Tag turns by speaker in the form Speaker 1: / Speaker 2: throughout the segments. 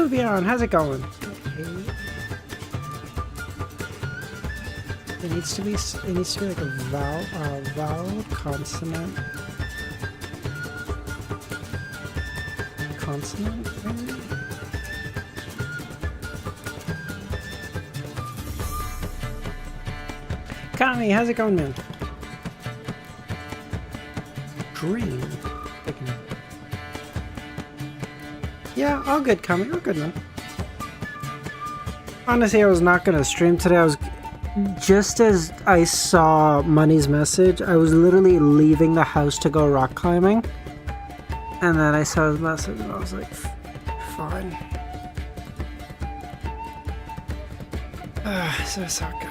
Speaker 1: Luvion, how's it going? It needs to be like a vowel, consonant. Consonant, maybe? Kami, how's it going, man? Dream. Yeah, all good, Kami. All good, man. Honestly, I was not gonna stream today. I was just as I saw Money's message, I was literally leaving the house to go rock climbing, and then I saw his message, and I was like, fine. So it's all good.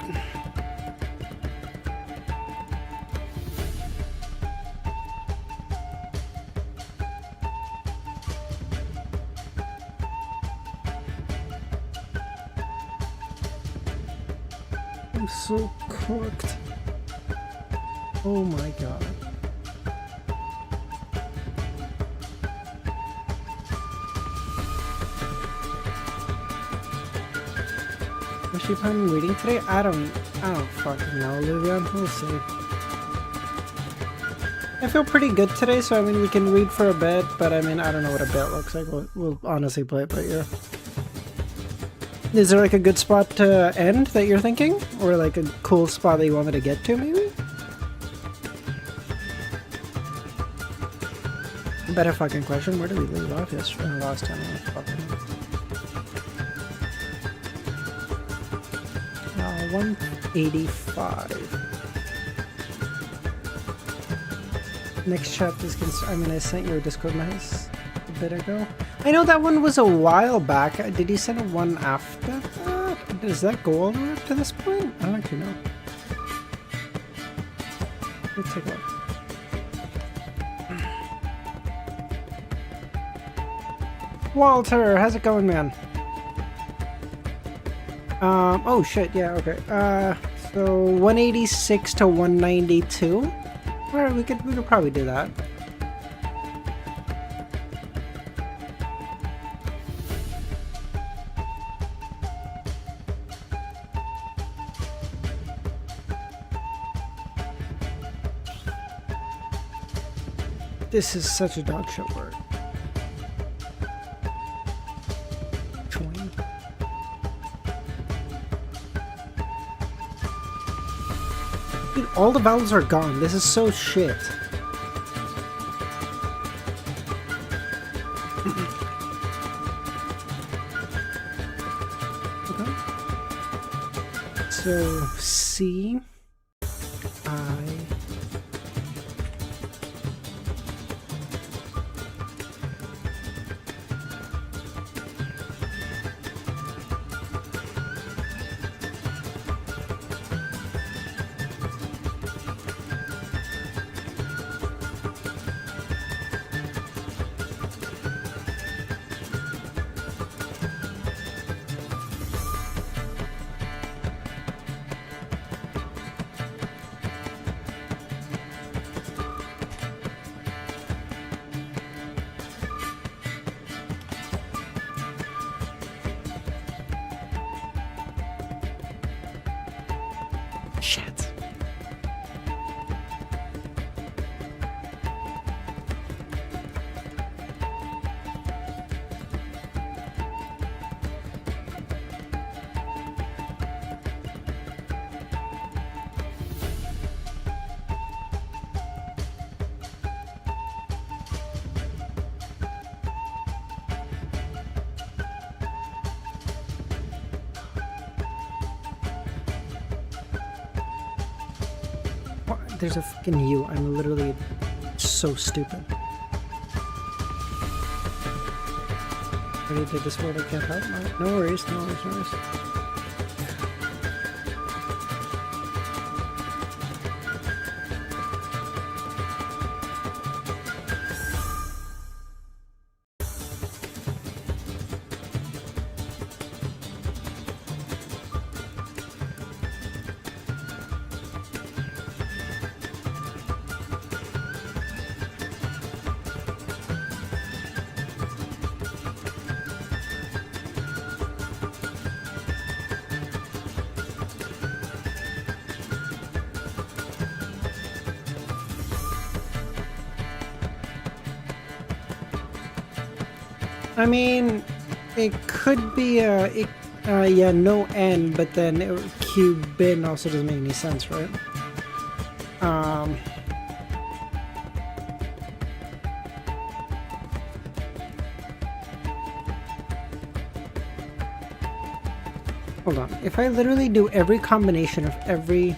Speaker 1: I'm so cooked. Oh my god. Was she planning on reading today? I don't fucking know, Olivia. We'll see. I feel pretty good today, so I mean we can read for a bit, but I mean I don't know what a bit looks like. We'll honestly play it by ear. Is there like a good spot to end that you're thinking? Or like a cool spot that you want me to get to, maybe? Better fucking question. Where did we leave off yesterday? Last time. 185. Next chapter is I mean, I sent you a Discord message a bit ago. I know that one was a while back. Did you send one after that? Does that go all the way up to this point? I don't actually know. Let's take a look. Walter, how's it going, man? Oh shit, yeah, okay. So 186 to 192. Alright, we could probably do that. This is such a dog shit word. Dude, all the vowels are gone. This is so shit. Okay. So C, I. Shit. There's a fucking U. I'm literally so stupid. Already did this word, I can't help. No worries, no worries, no worries. I mean, it could be yeah, no n, but then cube bin also doesn't make any sense, right? Hold on. If I literally do every combination of every...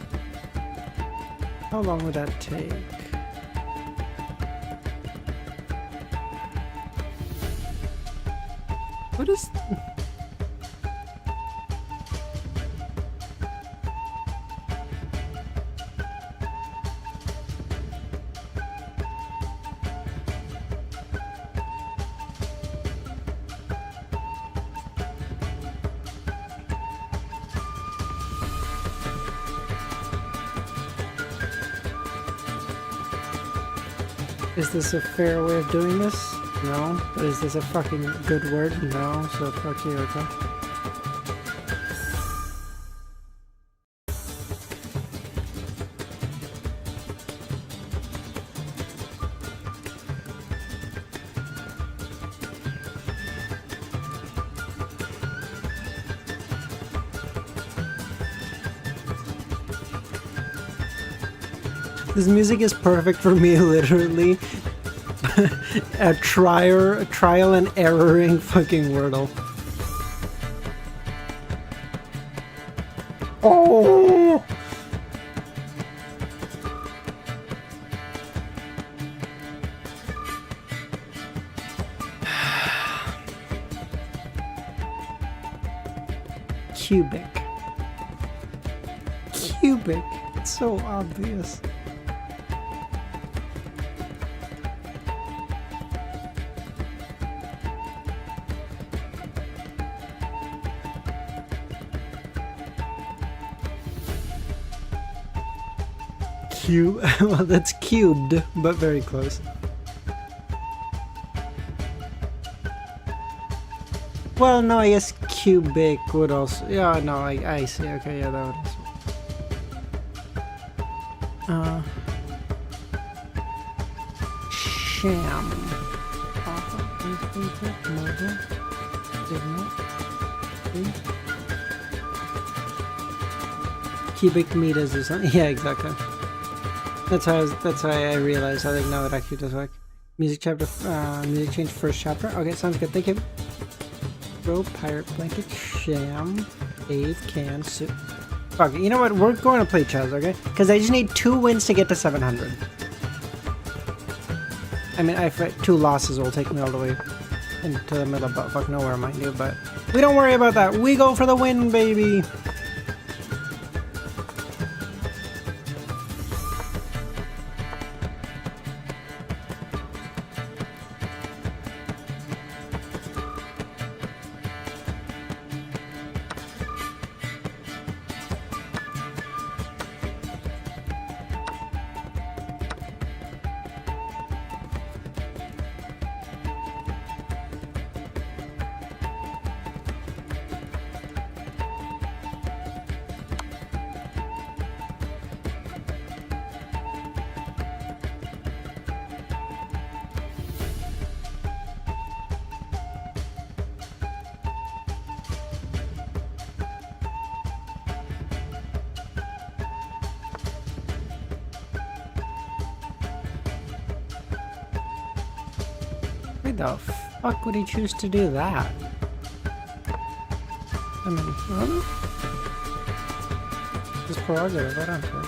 Speaker 1: How long would that take? What is... Is this a fair way of doing this? No. But is this a fucking good word? No. So fuck you, okay? This music is perfect for me, literally. a trial and erroring fucking Wordle. Oh! Cubic. Cubic. It's so obvious. Well, that's cubed, but very close. Well, no, I guess cubic would also... Yeah, no, I see. Okay, yeah, that would also... Sham. Cubic meters or something. Yeah, exactly. That's how I realized. I think now it actually does work. Music chapter, music change first chapter. Okay, sounds good. Thank you. Bro, pirate blanket, sham, Dave, can, soup. Fuck it. You know what? We're going to play Chaz, okay? Because I just need 2 wins to get to 700. I mean, 2 losses will take me all the way into the middle of buttfuck nowhere, mind you. But we don't worry about that. We go for the win, baby. Why the fuck would he choose to do that? I mean, what? His prerogative, I don't care.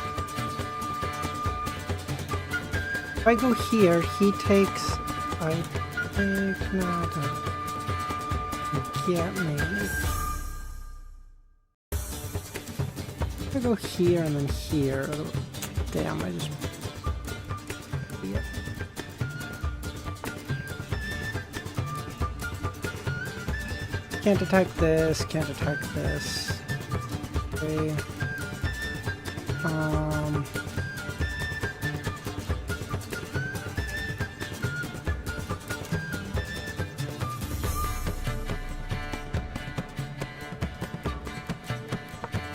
Speaker 1: If I go here, he takes... I think... No, I don't. He can't maybe. If I go here and then here... Damn, I just... Yeah. Can't attack this, can't attack this. Okay.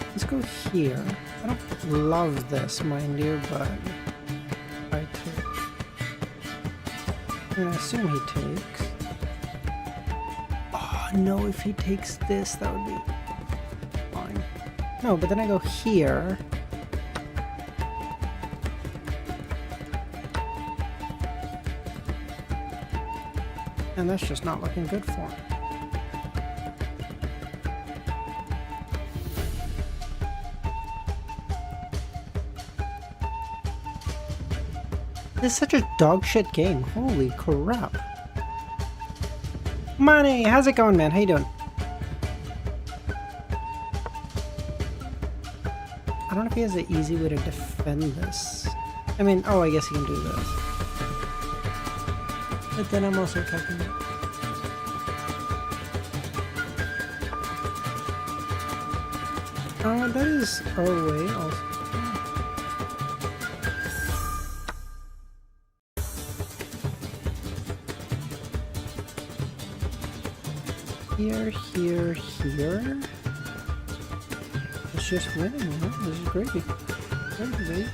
Speaker 1: Let's go here. I don't love this, mind you, but I take. I assume he takes. no, if he takes this, that would be fine. No, but then I go here. And that's just not looking good for him. This is such a dog shit game. Holy crap. Money, how's it going, man? How you doing? I don't know if he has an easy way to defend this. I mean, oh, I guess he can do this. But then I'm also attacking it. That is our way also. Here, here, here. It's just winning, you know? This is gravy. Gravy, baby.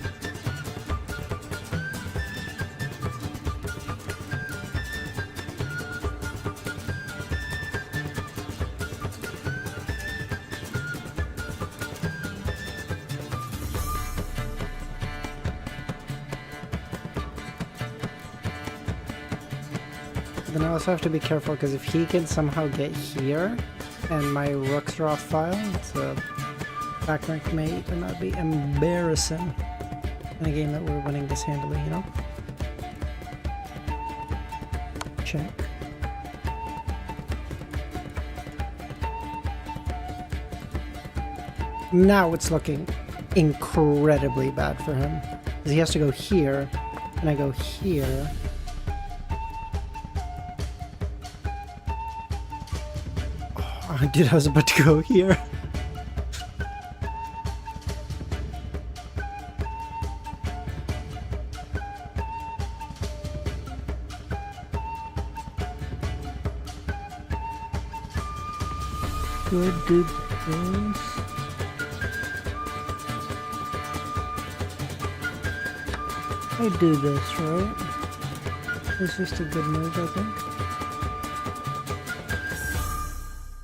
Speaker 1: Then I also have to be careful because if he can somehow get here and my rooks are off file, it's a back rank mate, and that'd be embarrassing in a game that we're winning this handily, you know? Check. Now it's looking incredibly bad for him. Because he has to go here, and I go here. Oh, dude, I was about to go here. Good, good, yes. I do this, right? It's just a good move, I think.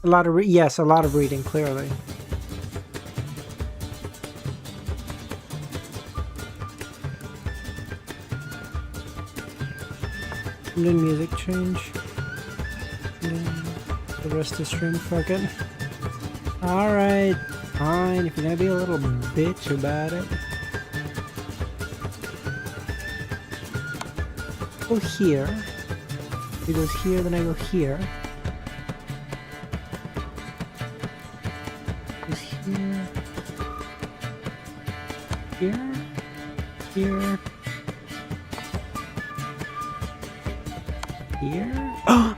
Speaker 1: A lot of yes, a lot of reading, clearly. And then music change. And then the rest of the stream, fuck it. Alright, fine, if you're gonna be a little bitch about it. Go here. He goes here, then I go here. Goes here. Here. Here. Here. Oh!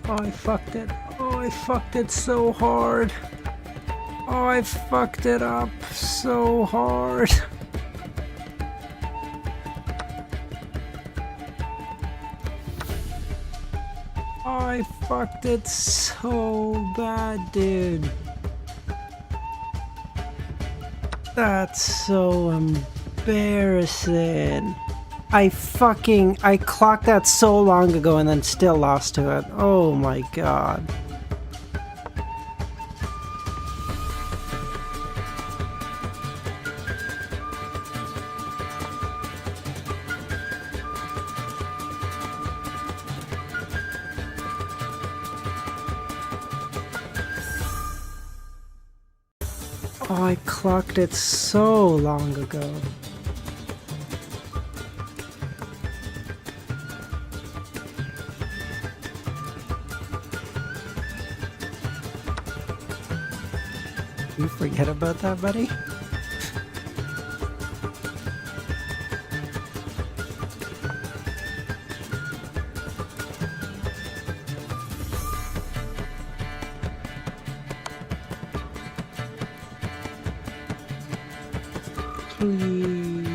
Speaker 1: Oh, I fucked it. Oh, I fucked it so hard. Oh, I fucked it up so hard. Oh, I fucked it so bad, dude. That's so embarrassing. I clocked that so long ago and then still lost to it. Oh my god. Oh, I clocked it so long ago. You forget about that, buddy? Please.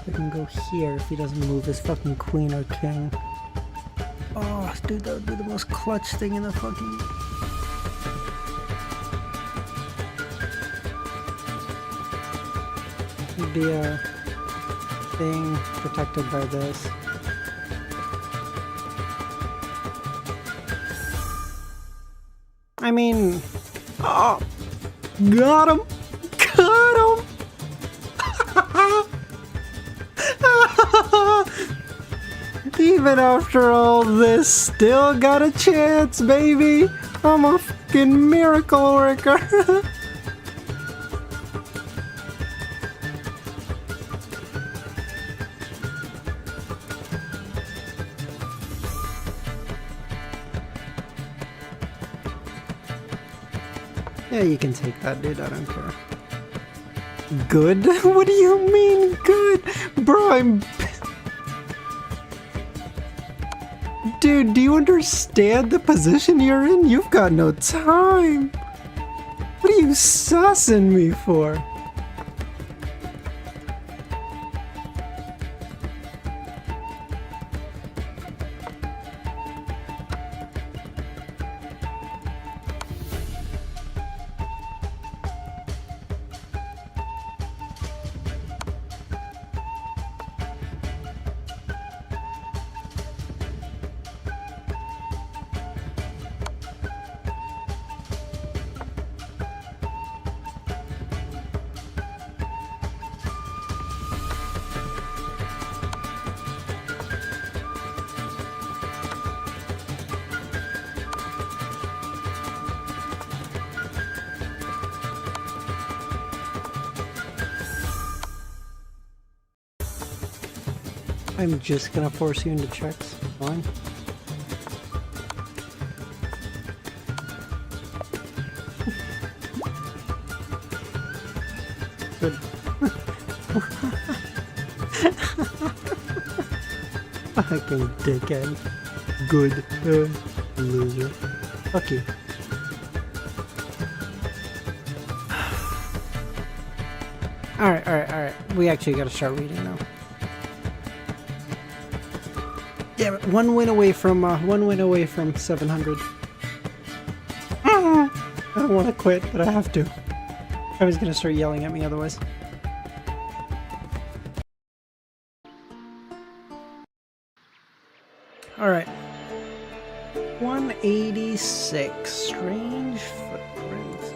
Speaker 1: I can go here if he doesn't move his fucking queen or king. Oh, dude, that would be the most clutch thing in the fucking... It'd be a thing protected by this. I mean... Oh! Got him! Got him! Even after all this, still got a chance, baby! I'm a fucking miracle worker! Yeah, you can take that, dude. I don't care. Good? What do you mean good? Bro, I'm... Dude, do you understand the position you're in? You've got no time. What are you sussing me for? I'm just gonna force you into checks. Fine. Good. Fucking dickhead. Good. Loser. Fuck you. Alright. We actually gotta start reading now. Damn it, one win away from 700. I don't want to quit, but I have to. I was gonna start yelling at me otherwise. Alright. 186. Strange footprints.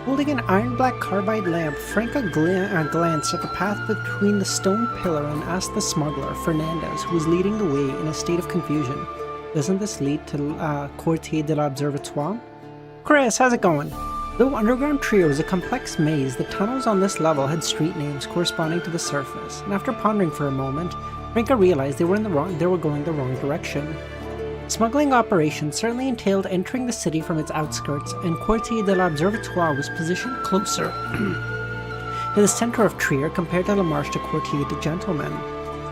Speaker 1: Holding an iron-black carbide lamp, Franca glanced at the path between the stone pillar and asked the smuggler, Fernandez, who was leading the way in a state of confusion. Doesn't this lead to Quartier de l'Observatoire? Chris, how's it going? Though Underground Trio is a complex maze, the tunnels on this level had street names corresponding to the surface, and after pondering for a moment, Franca realized they were going the wrong direction. Smuggling operations certainly entailed entering the city from its outskirts, and Quartier de l'Observatoire was positioned closer to the center of Trier compared to La Marche de Quartier de Gentlemen.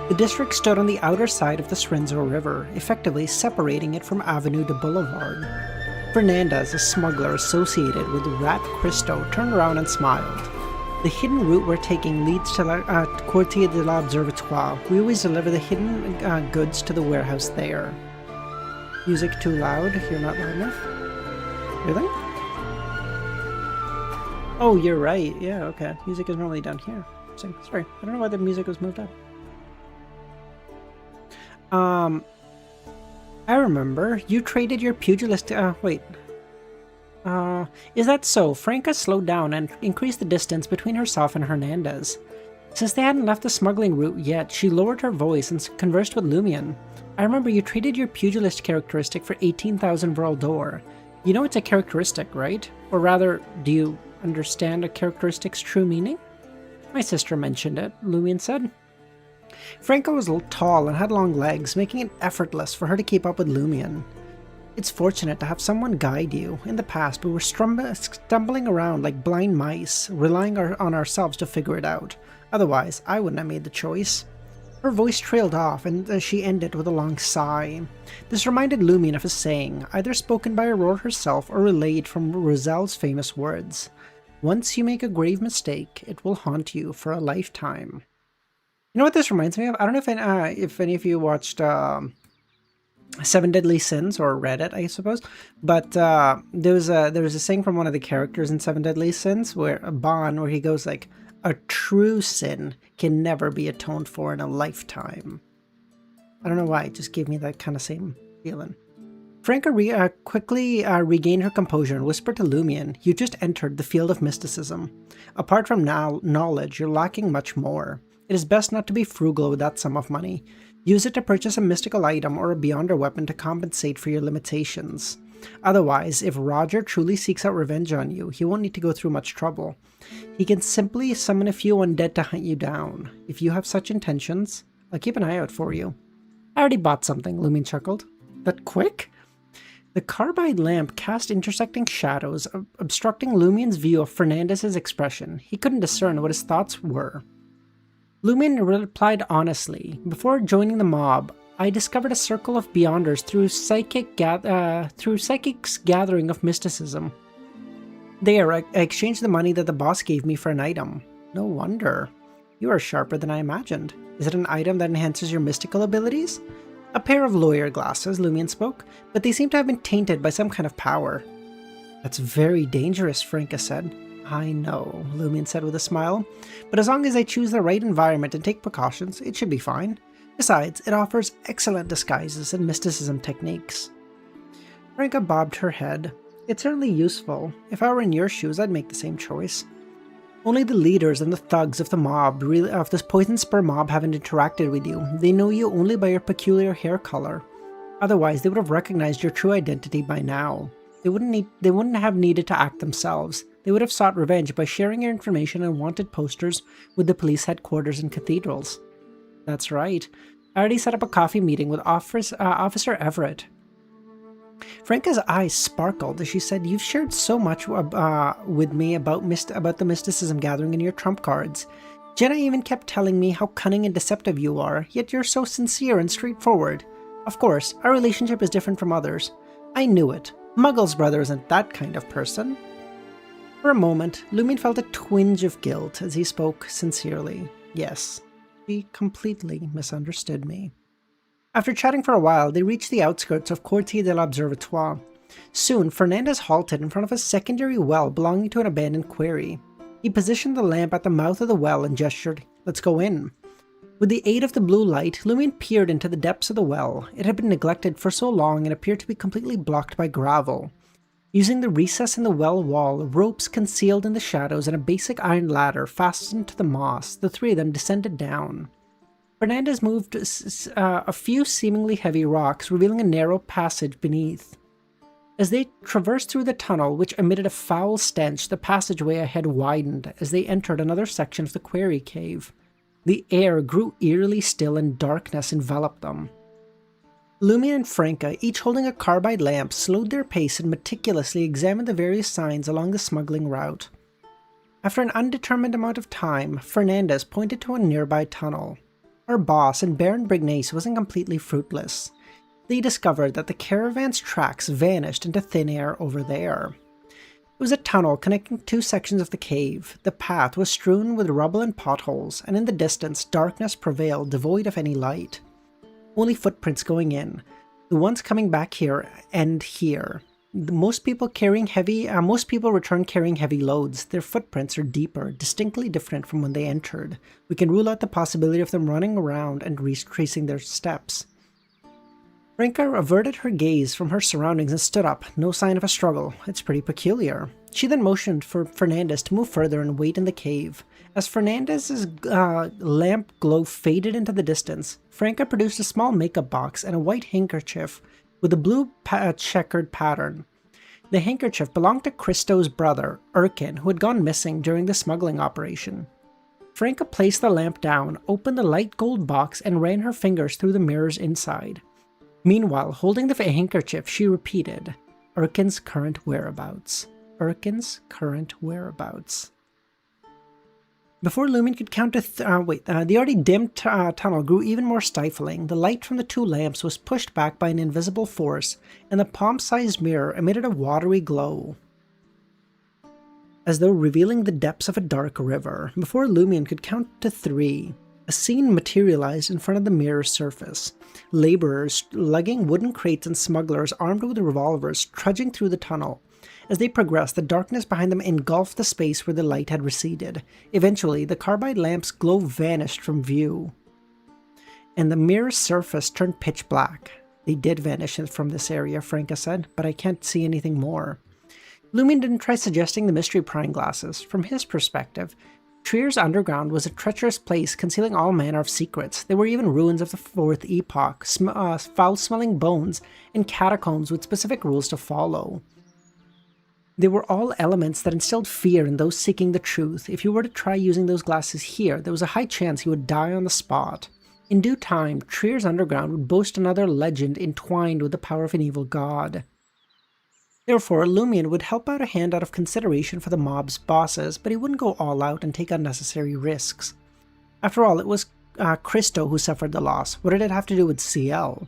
Speaker 1: The district stood on the outer side of the Srinzo River, effectively separating it from Avenue de Boulevard. Fernandez, a smuggler associated with Rat Christo, turned around and smiled. The hidden route we're taking leads to Quartier de l'Observatoire. We always deliver the hidden goods to the warehouse there. Music too loud? You're not loud enough? Really? Oh, you're right. Yeah, okay. Music is normally down here. So, sorry. I don't know why the music was moved up. I remember. You traded your pugilist... wait. Is that so? Franca slowed down and increased the distance between herself and Hernandez. Since they hadn't left the smuggling route yet, she lowered her voice and conversed with Lumion. I remember you traded your pugilist characteristic for 18,000 Vril d'Or. You know it's a characteristic, right? Or rather, do you understand a characteristic's true meaning? My sister mentioned it, Lumion said. Franca was tall and had long legs, making it effortless for her to keep up with Lumion. It's fortunate to have someone guide you. In the past, we were stumbling around like blind mice, relying on ourselves to figure it out. Otherwise, I wouldn't have made the choice. Her voice trailed off, and she ended with a long sigh. This reminded Lumion of a saying, either spoken by Aurora herself or relayed from Roselle's famous words. Once you make a grave mistake, it will haunt you for a lifetime. You know what this reminds me of? I don't know if any of you watched Seven Deadly Sins, or read it, I suppose, but there was a saying from one of the characters in Seven Deadly Sins where he goes like, a true sin can never be atoned for in a lifetime. I don't know why, it just gave me that kind of same feeling. Franca quickly regained her composure and whispered to Lumion, you just entered the field of mysticism. Apart from knowledge, you're lacking much more. It is best not to be frugal with that sum of money. Use it to purchase a mystical item or a beyonder weapon to compensate for your limitations. Otherwise, if Roger truly seeks out revenge on you, he won't need to go through much trouble. He can simply summon a few undead to hunt you down. If you have such intentions, I'll keep an eye out for you. I already bought something, Lumion chuckled. That quick? The carbide lamp cast intersecting shadows, obstructing Lumion's view of Fernandez's expression. He couldn't discern what his thoughts were. Lumion replied honestly, before joining the mob, I discovered a circle of beyonders through psychics gathering of mysticism. There, I exchanged the money that the boss gave me for an item. No wonder. You are sharper than I imagined. Is it an item that enhances your mystical abilities? A pair of lawyer glasses, Lumion spoke, but they seem to have been tainted by some kind of power. That's very dangerous, Franca said. I know, Lumion said with a smile, but as long as I choose the right environment and take precautions, it should be fine. Besides, it offers excellent disguises and mysticism techniques. Franca bobbed her head. It's certainly useful. If I were in your shoes, I'd make the same choice. Only the leaders and the thugs of the mob, of this poison spur mob, haven't interacted with you. They know you only by your peculiar hair color. Otherwise, they would have recognized your true identity by now. They wouldn't have needed to act themselves. They would have sought revenge by sharing your information and wanted posters with the police headquarters and cathedrals. That's right. I already set up a coffee meeting with Officer Everett. Franca's eyes sparkled as she said, You've shared so much with me about the mysticism gathering in your trump cards. Jenna even kept telling me how cunning and deceptive you are, yet you're so sincere and straightforward. Of course, our relationship is different from others. I knew it. Muggle's brother isn't that kind of person. For a moment, Lumion felt a twinge of guilt as he spoke sincerely. Yes, she completely misunderstood me. After chatting for a while, they reached the outskirts of Quartier de l'Observatoire. Soon, Fernandez halted in front of a secondary well belonging to an abandoned quarry. He positioned the lamp at the mouth of the well and gestured, Let's go in. With the aid of the blue light, Lumion peered into the depths of the well. It had been neglected for so long and appeared to be completely blocked by gravel. Using the recess in the well wall, ropes concealed in the shadows, and a basic iron ladder fastened to the moss, the three of them descended down. Fernandez moved a few seemingly heavy rocks, revealing a narrow passage beneath. As they traversed through the tunnel, which emitted a foul stench, the passageway ahead widened as they entered another section of the quarry cave. The air grew eerily still and darkness enveloped them. Lumion and Franca, each holding a carbide lamp, slowed their pace and meticulously examined the various signs along the smuggling route. After an undetermined amount of time, Fernandez pointed to a nearby tunnel. Our boss and Baron Brignace wasn't completely fruitless. They discovered that the caravan's tracks vanished into thin air over there. It was a tunnel connecting two sections of the cave. The path was strewn with rubble and potholes, and in the distance darkness prevailed, devoid of any light. Only footprints going in. The ones coming back here end here. Most people return carrying heavy loads. Their footprints are deeper, distinctly different from when they entered. We can rule out the possibility of them running around and retracing their steps. Franca averted her gaze from her surroundings and stood up, no sign of a struggle. It's pretty peculiar. She then motioned for Fernandez to move further and wait in the cave. As Fernandez's lamp glow faded into the distance, Franca produced a small makeup box and a white handkerchief with a blue checkered pattern. The handkerchief belonged to Christo's brother, Erkin, who had gone missing during the smuggling operation. Franca placed the lamp down, opened the light gold box, and ran her fingers through the mirrors inside. Meanwhile, holding the handkerchief, she repeated, Erkin's current whereabouts. Erkin's current whereabouts. Before Lumion could count to the already dim tunnel grew even more stifling. The light from the two lamps was pushed back by an invisible force, and the palm-sized mirror emitted a watery glow, as though revealing the depths of a dark river. Before Lumion could count to 3, a scene materialized in front of the mirror's surface. Laborers lugging wooden crates and smugglers armed with revolvers trudging through the tunnel. As they progressed, the darkness behind them engulfed the space where the light had receded. Eventually, the carbide lamp's glow vanished from view, and the mirror's surface turned pitch black. They did vanish from this area, Franca said, but I can't see anything more. Lumion didn't try suggesting the mystery prying glasses. From his perspective, Trier's underground was a treacherous place concealing all manner of secrets. There were even ruins of the Fourth Epoch, foul-smelling bones, and catacombs with specific rules to follow. They were all elements that instilled fear in those seeking the truth. If you were to try using those glasses here, there was a high chance he would die on the spot. In due time, Trier's underground would boast another legend entwined with the power of an evil god. Therefore, Lumion would help out a hand out of consideration for the mob's bosses, but he wouldn't go all out and take unnecessary risks. After all, it was Christo who suffered the loss. What did it have to do with CL?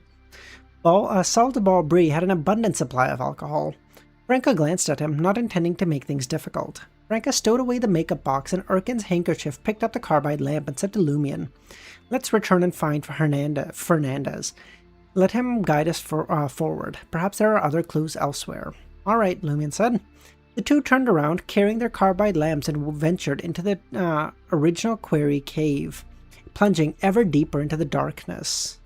Speaker 1: Saul de Balbry had an abundant supply of alcohol. Franca glanced at him, not intending to make things difficult. Franca stowed away the makeup box, and Erkin's handkerchief picked up the carbide lamp and said to Lumion, Let's return and find Fernandez. Let him guide us forward. Perhaps there are other clues elsewhere. All right, Lumion said. The two turned around, carrying their carbide lamps, and ventured into the original quarry cave, plunging ever deeper into the darkness.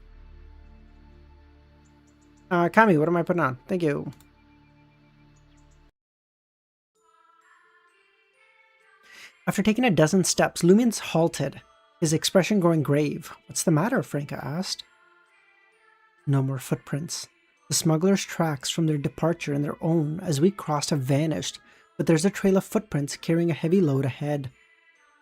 Speaker 1: Kami, what am I putting on? Thank you. After taking a dozen steps, Lumion halted, his expression growing grave. What's the matter? Franca asked. No more footprints. The smugglers' tracks from their departure and their own as we crossed have vanished, but there's a trail of footprints carrying a heavy load ahead.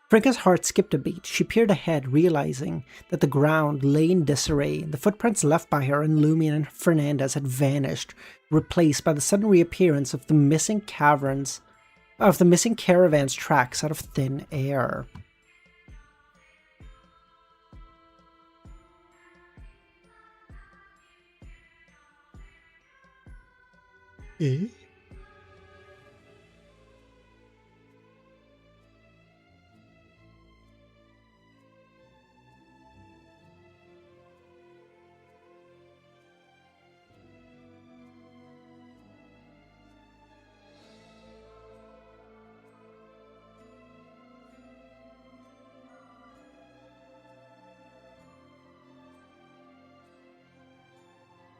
Speaker 1: Franca's heart skipped a beat. She peered ahead, realizing that the ground lay in disarray. The footprints left by her and Lumion and Fernandez had vanished, replaced by the sudden reappearance of the missing caravan's tracks out of thin air. Eh?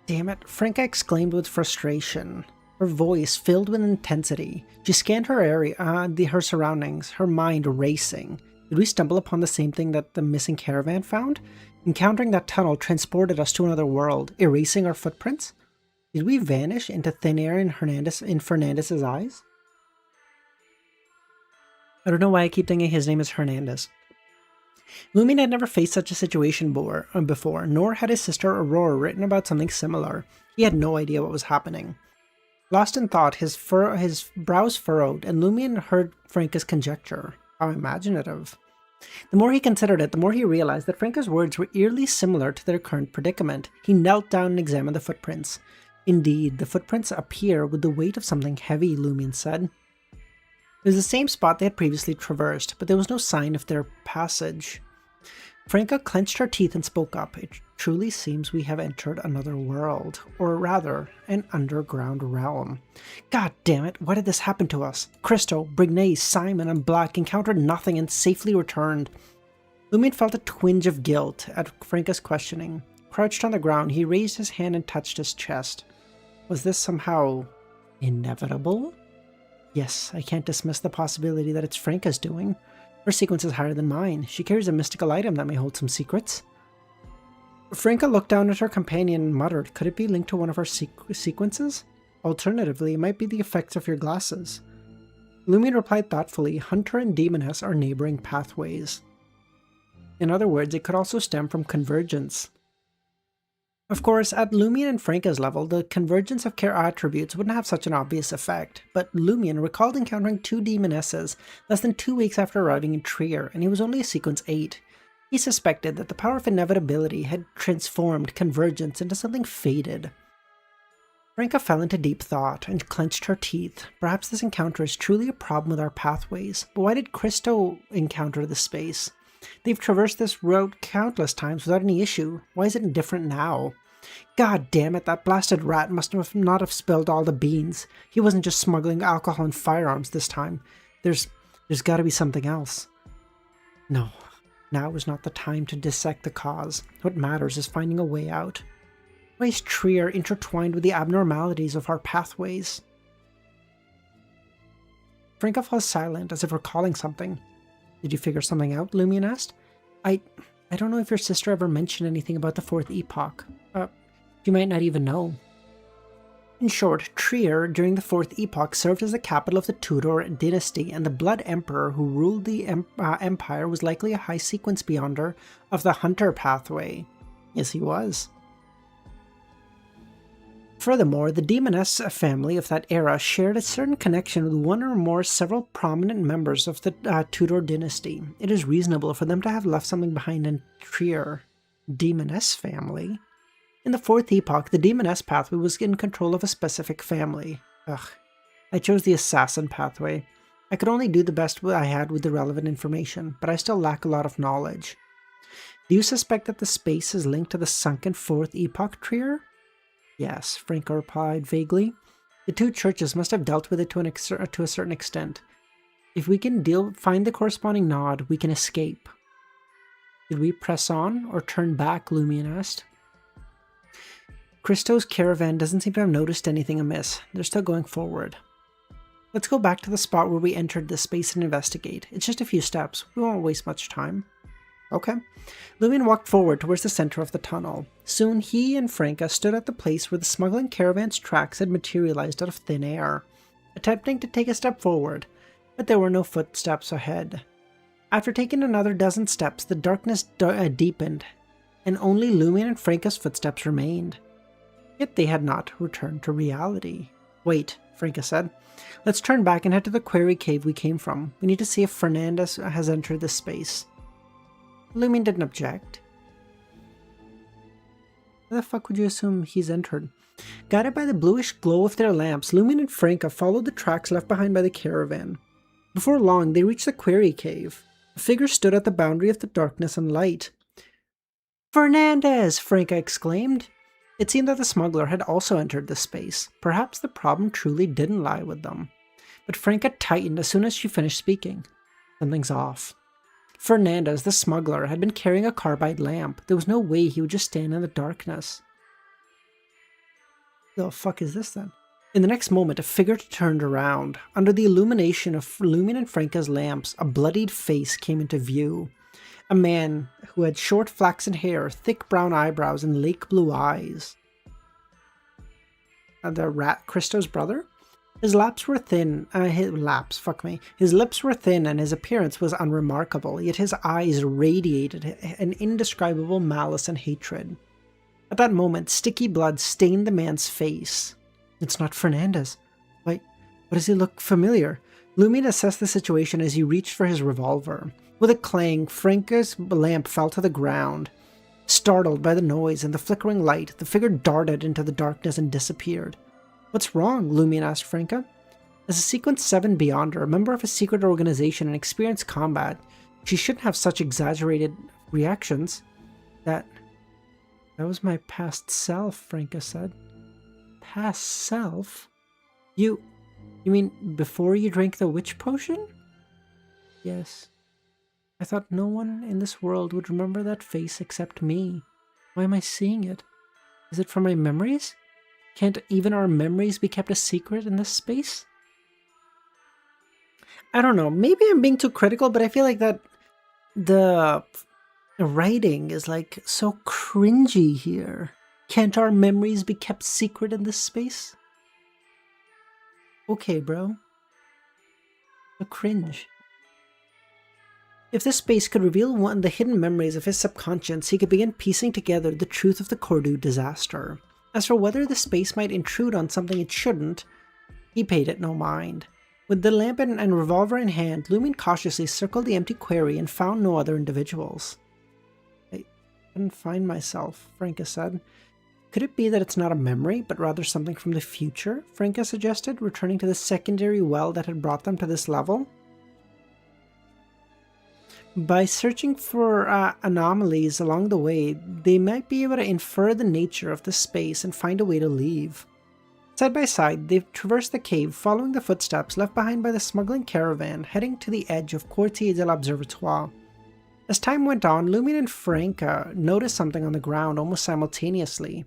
Speaker 1: Damn it, Franca exclaimed with frustration. Her voice filled with intensity. She scanned her area, her surroundings, her mind racing. Did we stumble upon the same thing that the missing caravan found? Encountering that tunnel transported us to another world, erasing our footprints? Did we vanish into thin air in Fernandez's eyes? I don't know why I keep thinking his name is Hernandez. Lumion had never faced such a situation before, nor had his sister Aurora written about something similar. He had no idea what was happening. Lost in thought, his brows furrowed, and Lumion heard Franca's conjecture. How imaginative. The more he considered it, the more he realized that Franca's words were eerily similar to their current predicament. He knelt down and examined the footprints. Indeed, the footprints appear with the weight of something heavy, Lumion said. It was the same spot they had previously traversed, but there was no sign of their passage. Franca clenched her teeth and spoke up. It truly seems we have entered another world, or rather, an underground realm. God damn it, why did this happen to us? Christo, Brignais, Simon, and Black encountered nothing and safely returned. Lumion felt a twinge of guilt at Franca's questioning. Crouched on the ground, he raised his hand and touched his chest. Was this somehow inevitable? Yes, I can't dismiss the possibility that it's Franca's doing. Her sequence is higher than mine. She carries a mystical item that may hold some secrets. Franca looked down at her companion and muttered, could it be linked to one of our sequences? Alternatively, it might be the effects of your glasses. Lumion replied thoughtfully, Hunter and Demoness are neighboring pathways. In other words, it could also stem from convergence. Of course, at Lumion and Franca's level, the convergence of care attributes wouldn't have such an obvious effect, but Lumion recalled encountering 2 demonesses less than 2 weeks after arriving in Trier, and he was only a sequence 8. He suspected that the power of inevitability had transformed convergence into something faded. Franca fell into deep thought and clenched her teeth. Perhaps this encounter is truly a problem with our pathways, but why did Christo encounter this space? They've traversed this route countless times without any issue. Why is it different now? God damn it, that blasted rat must not have spilled all the beans. He wasn't just smuggling alcohol and firearms this time. There's gotta be something else. No, now is not the time to dissect the cause. What matters is finding a way out. Why is Trier intertwined with the abnormalities of our pathways? Franca falls silent, as if recalling something. Did you figure something out? Lumion asked. I don't know if your sister ever mentioned anything about the 4th epoch. You might not even know. In short, Trier during the 4th epoch served as the capital of the Tudor dynasty, and the Blood Emperor who ruled the empire was likely a high sequence beyonder of the Hunter pathway. Yes, he was. Furthermore, the Demoness family of that era shared a certain connection with one or more several prominent members of the Tudor dynasty. It is reasonable for them to have left something behind in Trier. Demoness family? In the 4th epoch, the Demoness pathway was in control of a specific family. Ugh. I chose the Assassin pathway. I could only do the best I had with the relevant information, but I still lack a lot of knowledge. Do you suspect that the space is linked to the sunken 4th epoch Trier? Yes, Franca replied vaguely. The 2 churches must have dealt with it to a certain extent. If we can find the corresponding nod, we can escape. Did we press on or turn back? Lumion asked. Christo's caravan doesn't seem to have noticed anything amiss. They're still going forward. Let's go back to the spot where we entered this space and investigate. It's just a few steps. We won't waste much time. Okay. Lumion walked forward towards the center of the tunnel. Soon he and Franca stood at the place where the smuggling caravan's tracks had materialized out of thin air, attempting to take a step forward, but there were no footsteps ahead. After taking another dozen steps, the darkness deepened, and only Lumion and Franca's footsteps remained. Yet they had not returned to reality. Wait, Franca said. Let's turn back and head to the quarry cave we came from. We need to see if Fernandez has entered this space. Lumion didn't object. Where the fuck would you assume he's entered? Guided by the bluish glow of their lamps, Lumion and Franca followed the tracks left behind by the caravan. Before long, they reached the quarry cave. A figure stood at the boundary of the darkness and light. Fernandez! Franca exclaimed. It seemed that the smuggler had also entered the space. Perhaps the problem truly didn't lie with them. But Franca tightened as soon as she finished speaking. Something's off. Fernandez, the smuggler, had been carrying a carbide lamp. There was no way he would just stand in the darkness. The fuck is this then? In the next moment, a figure turned around. Under the illumination of Lumion and Franca's lamps, a bloodied face came into view. A man who had short flaxen hair, thick brown eyebrows, and lake blue eyes. The rat Christo's brother? His lips were thin, His lips were thin and his appearance was unremarkable, yet his eyes radiated an indescribable malice and hatred. At that moment, sticky blood stained the man's face. It's not Fernandez. Why does he look familiar? Lumion assessed the situation as he reached for his revolver. With a clang, Franca's lamp fell to the ground. Startled by the noise and the flickering light, the figure darted into the darkness and disappeared. What's wrong? Lumion asked Franca. As a Sequence 7 Beyonder, a member of a secret organization and experienced combat, she shouldn't have such exaggerated reactions. That was my past self, Franca said. Past self? You mean before you drank the witch potion? Yes. I thought no one in this world would remember that face except me. Why am I seeing it? Is it from my memories? Can't even our memories be kept a secret in this space? I don't know. Maybe I'm being too critical, but I feel like that the writing is like so cringy here. Can't our memories be kept secret in this space? Okay, bro. A cringe. If this space could reveal one of the hidden memories of his subconscious, he could begin piecing together the truth of the Cordu disaster. As for whether the space might intrude on something it shouldn't, he paid it no mind. With the lamp and revolver in hand, Lumion cautiously circled the empty quarry and found no other individuals. I couldn't find myself, Franca said. Could it be that it's not a memory, but rather something from the future? Franca suggested, returning to the secondary well that had brought them to this level. By searching for anomalies along the way, they might be able to infer the nature of the space and find a way to leave. Side by side, they traversed the cave, following the footsteps left behind by the smuggling caravan, heading to the edge of Quartier de l'Observatoire. As time went on, Lumion and Franca noticed something on the ground almost simultaneously.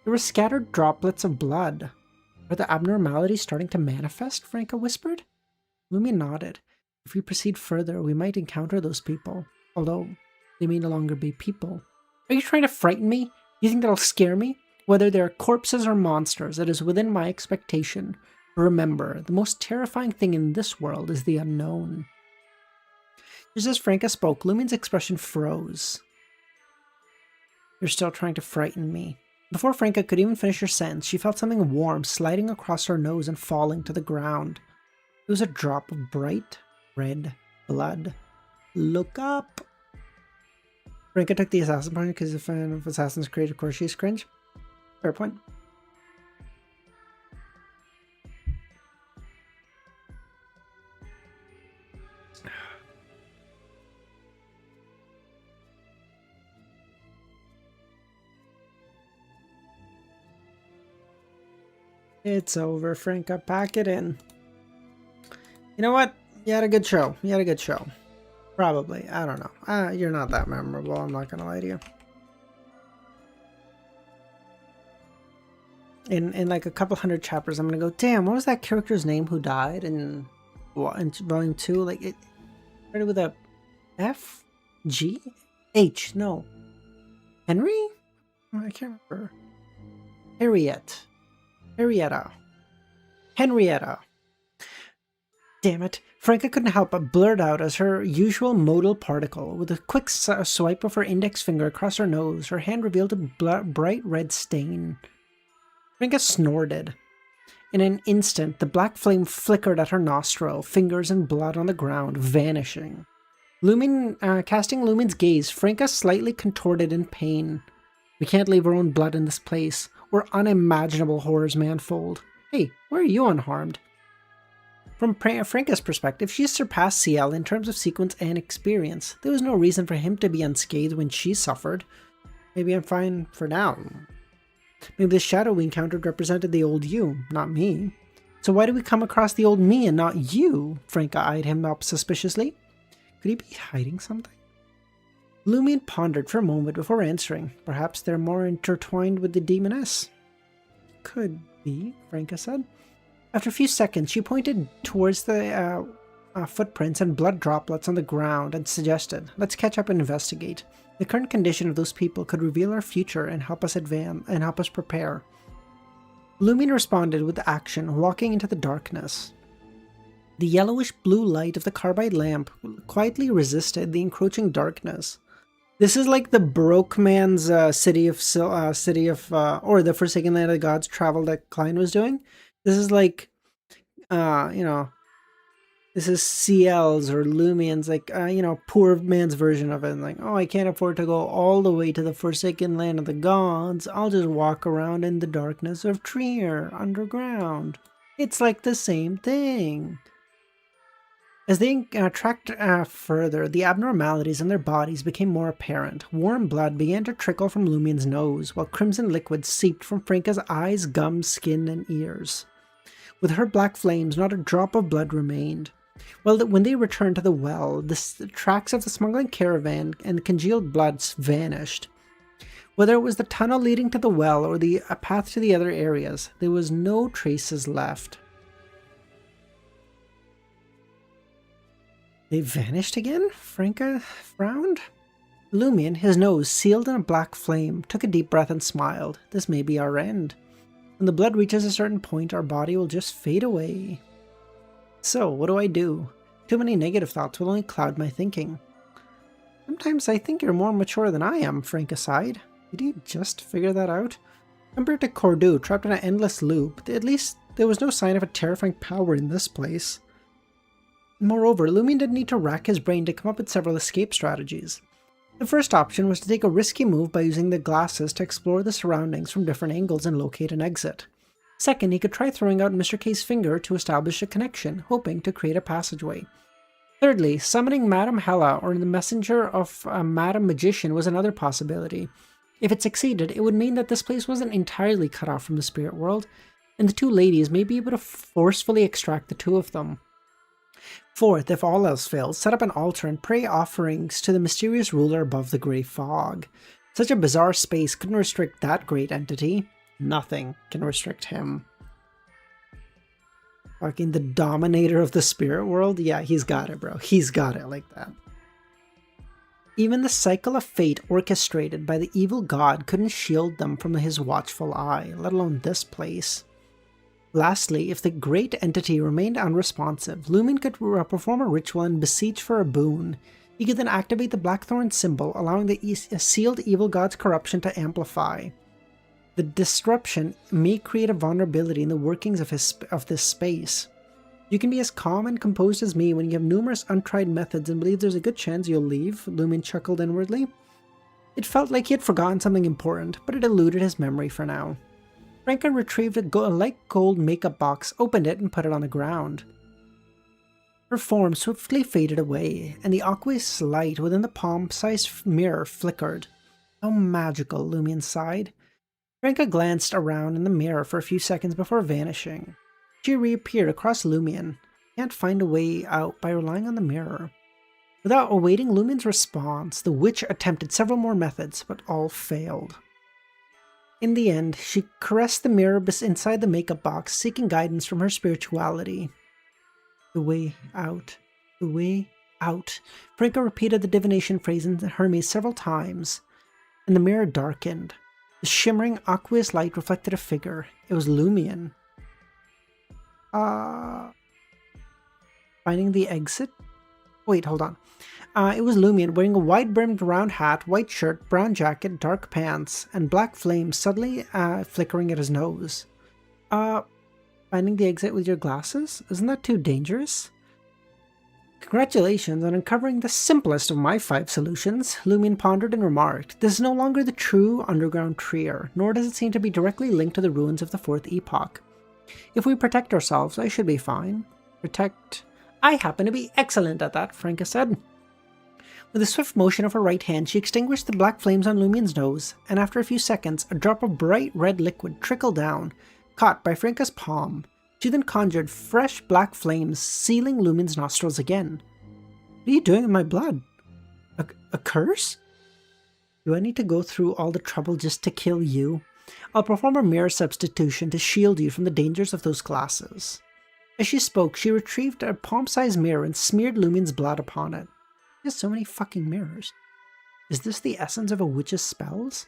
Speaker 1: There were scattered droplets of blood. Are the abnormalities starting to manifest? Franca whispered. Lumion nodded. If we proceed further, we might encounter those people, although they may no longer be people. Are you trying to frighten me? You think that'll scare me? Whether they are corpses or monsters, it is within my expectation. Remember, the most terrifying thing in this world is the unknown. Just as Franca spoke, Lumion's expression froze. You're still trying to frighten me. Before Franca could even finish her sentence, she felt something warm sliding across her nose and falling to the ground. It was a drop of bright red blood. Look up! Franca took the assassin point because a fan of Assassin's Creed, of course she's cringe. Fair point. It's over, Franca. Pack it in. You know what? You had a good show. You had a good show. Probably. I don't know. You're not that memorable. I'm not gonna lie to you. In like a couple hundred chapters, I'm gonna go, damn, what was that character's name who died in volume 2? Like, it started with a F? G? H? No. Henry? Oh, I can't remember. Henrietta. Damn it. Franca couldn't help but blurt out as her usual modal particle. With a quick swipe of her index finger across her nose, her hand revealed a bright red stain. Franca snorted. In an instant, the black flame flickered at her nostril, fingers and blood on the ground, vanishing. Casting Lumion's gaze, Franca slightly contorted in pain. We can't leave our own blood in this place, or unimaginable horrors may unfold. Hey, why are you unharmed? From Franca's perspective, she surpassed CL in terms of sequence and experience. There was no reason for him to be unscathed when she suffered. Maybe I'm fine for now. Maybe the shadow we encountered represented the old you, not me. So why did we come across the old me and not you? Franca eyed him up suspiciously. Could he be hiding something? Lumion pondered for a moment before answering. Perhaps they're more intertwined with the demoness. Could be, Franca said. After a few seconds, she pointed towards the footprints and blood droplets on the ground and suggested, let's catch up and investigate. The current condition of those people could reveal our future and help us advance and help us prepare. Lumion responded with action, walking into the darkness. The yellowish-blue light of the carbide lamp quietly resisted the encroaching darkness. This is like the broke man's city of or the Forsaken Land of the Gods travel that Klein was doing. This is like, this is CL's or Lumion's, like, poor man's version of it. Like, oh, I can't afford to go all the way to the Forsaken Land of the Gods. I'll just walk around in the darkness of Trier, underground. It's like the same thing. As they tracked further, the abnormalities in their bodies became more apparent. Warm blood began to trickle from Lumion's nose, while crimson liquid seeped from Franca's eyes, gums, skin, and ears. With her black flames, not a drop of blood remained. Well, when they returned to the well, the tracks of the smuggling caravan and congealed blood vanished. Whether it was the tunnel leading to the well or a path to the other areas, there was no traces left. They vanished again? Franca frowned. Lumion, his nose sealed in a black flame, took a deep breath and smiled. This may be our end. When the blood reaches a certain point, our body will just fade away. So, what do I do? Too many negative thoughts will only cloud my thinking. Sometimes I think you're more mature than I am, Frank aside. Did you just figure that out? Compared to Cordu, trapped in an endless loop, at least there was no sign of a terrifying power in this place. Moreover, Lumion didn't need to rack his brain to come up with several escape strategies. The first option was to take a risky move by using the glasses to explore the surroundings from different angles and locate an exit. Second, he could try throwing out Mr. K's finger to establish a connection, hoping to create a passageway. Thirdly, summoning Madame Hella or the messenger of a Madame Magician was another possibility. If it succeeded, it would mean that this place wasn't entirely cut off from the spirit world, and the two ladies may be able to forcefully extract the two of them. Fourth, if all else fails, set up an altar and pray offerings to the mysterious ruler above the grey fog. Such a bizarre space couldn't restrict that great entity. Nothing can restrict him. Fucking the dominator of the spirit world? Yeah, he's got it, bro. He's got it like that. Even the cycle of fate orchestrated by the evil god couldn't shield them from his watchful eye, let alone this place. Lastly, if the great entity remained unresponsive, Lumion could perform a ritual and beseech for a boon. He could then activate the Blackthorn symbol, allowing the sealed evil god's corruption to amplify. The disruption may create a vulnerability in the workings of this space. You can be as calm and composed as me when you have numerous untried methods and believe there's a good chance you'll leave, Lumion chuckled inwardly. It felt like he had forgotten something important, but it eluded his memory for now. Franka retrieved a light gold makeup box, opened it, and put it on the ground. Her form swiftly faded away, and the aqueous light within the palm-sized mirror flickered. How magical, Lumion sighed. Franka glanced around in the mirror for a few seconds before vanishing. She reappeared across Lumion. Can't find a way out by relying on the mirror. Without awaiting Lumion's response, the witch attempted several more methods, but all failed. In the end, she caressed the mirror inside the makeup box, seeking guidance from her spirituality. The way out. The way out. Franka repeated the divination phrase in Hermes several times, and the mirror darkened. The shimmering aqueous light reflected a figure. It was Lumion. Finding the exit? Wait, hold on. It was Lumion wearing a wide-brimmed round hat, white shirt, brown jacket, dark pants, and black flames suddenly flickering at his nose. Finding the exit with your glasses? Isn't that too dangerous? Congratulations on uncovering the simplest of my 5 solutions, Lumion pondered and remarked. This is no longer the true underground Trier, nor does it seem to be directly linked to the ruins of the 4th Epoch. If we protect ourselves, I should be fine. Protect? I happen to be excellent at that, Franka said. With a swift motion of her right hand, she extinguished the black flames on Lumion's nose, and after a few seconds, a drop of bright red liquid trickled down, caught by Franka's palm. She then conjured fresh black flames, sealing Lumion's nostrils again. What are you doing with my blood? A curse? Do I need to go through all the trouble just to kill you? I'll perform a mirror substitution to shield you from the dangers of those glasses. As she spoke, she retrieved a palm-sized mirror and smeared Lumion's blood upon it. There's so many fucking mirrors. Is this the essence of a witch's spells?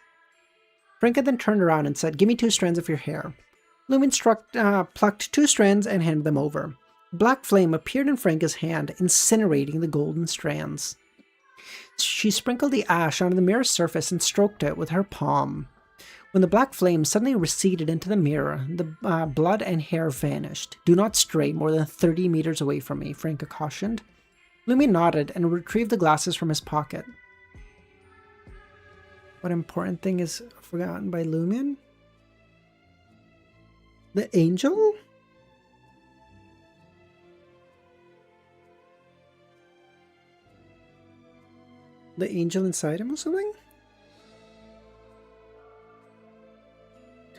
Speaker 1: Franka then turned around and said, "Give me 2 strands of your hair." Lumion plucked 2 strands and handed them over. Black flame appeared in Franka's hand, incinerating the golden strands. She sprinkled the ash onto the mirror's surface and stroked it with her palm. When the black flame suddenly receded into the mirror, the blood and hair vanished. Do not stray more than 30 meters away from me, Franka cautioned. Lumion nodded and retrieved the glasses from his pocket. What important thing is forgotten by Lumion? The angel? The angel inside him or something?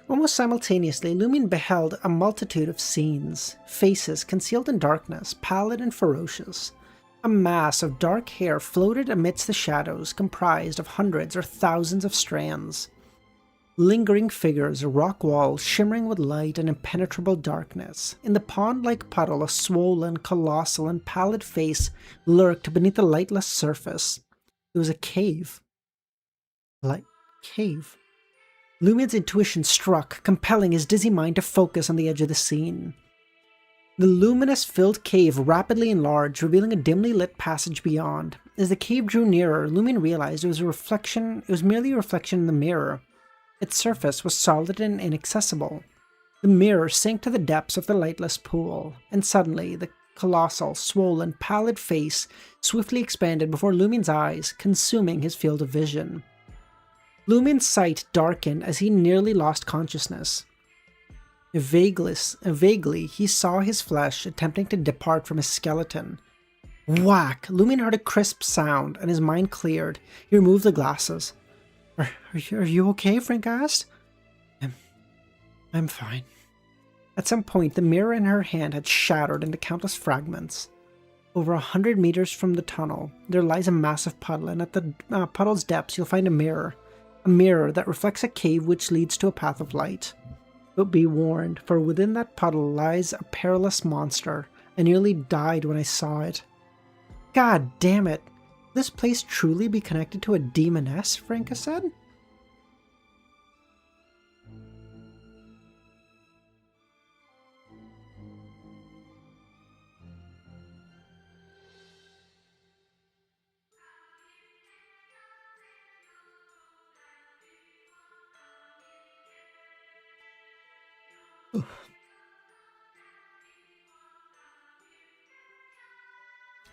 Speaker 1: Almost simultaneously, Lumion beheld a multitude of scenes, faces concealed in darkness, pallid and ferocious. A mass of dark hair floated amidst the shadows, comprised of hundreds or thousands of strands. Lingering figures, rock walls shimmering with light and impenetrable darkness. In the pond-like puddle, a swollen, colossal, and pallid face lurked beneath the lightless surface. It was a cave. Cave. Lumion's intuition struck, compelling his dizzy mind to focus on the edge of the scene. The luminous-filled cave rapidly enlarged, revealing a dimly lit passage beyond. As the cave drew nearer, Lumion realized it was merely a reflection in the mirror. Its surface was solid and inaccessible. The mirror sank to the depths of the lightless pool, and suddenly the colossal, swollen, pallid face swiftly expanded before Lumion's eyes, consuming his field of vision. Lumion's sight darkened as he nearly lost consciousness. Vaguely, he saw his flesh attempting to depart from his skeleton. Whack! Lumion heard a crisp sound, and his mind cleared. He removed the glasses. Are you okay? Frank asked. I'm fine. At some point, the mirror in her hand had shattered into countless fragments. Over 100 meters from the tunnel, there lies a massive puddle, and at the puddle's depths you'll find a mirror that reflects a cave which leads to a path of light. But be warned, for within that puddle lies a perilous monster. I nearly died when I saw it. God damn it! Could this place truly be connected to a demoness? Franca said.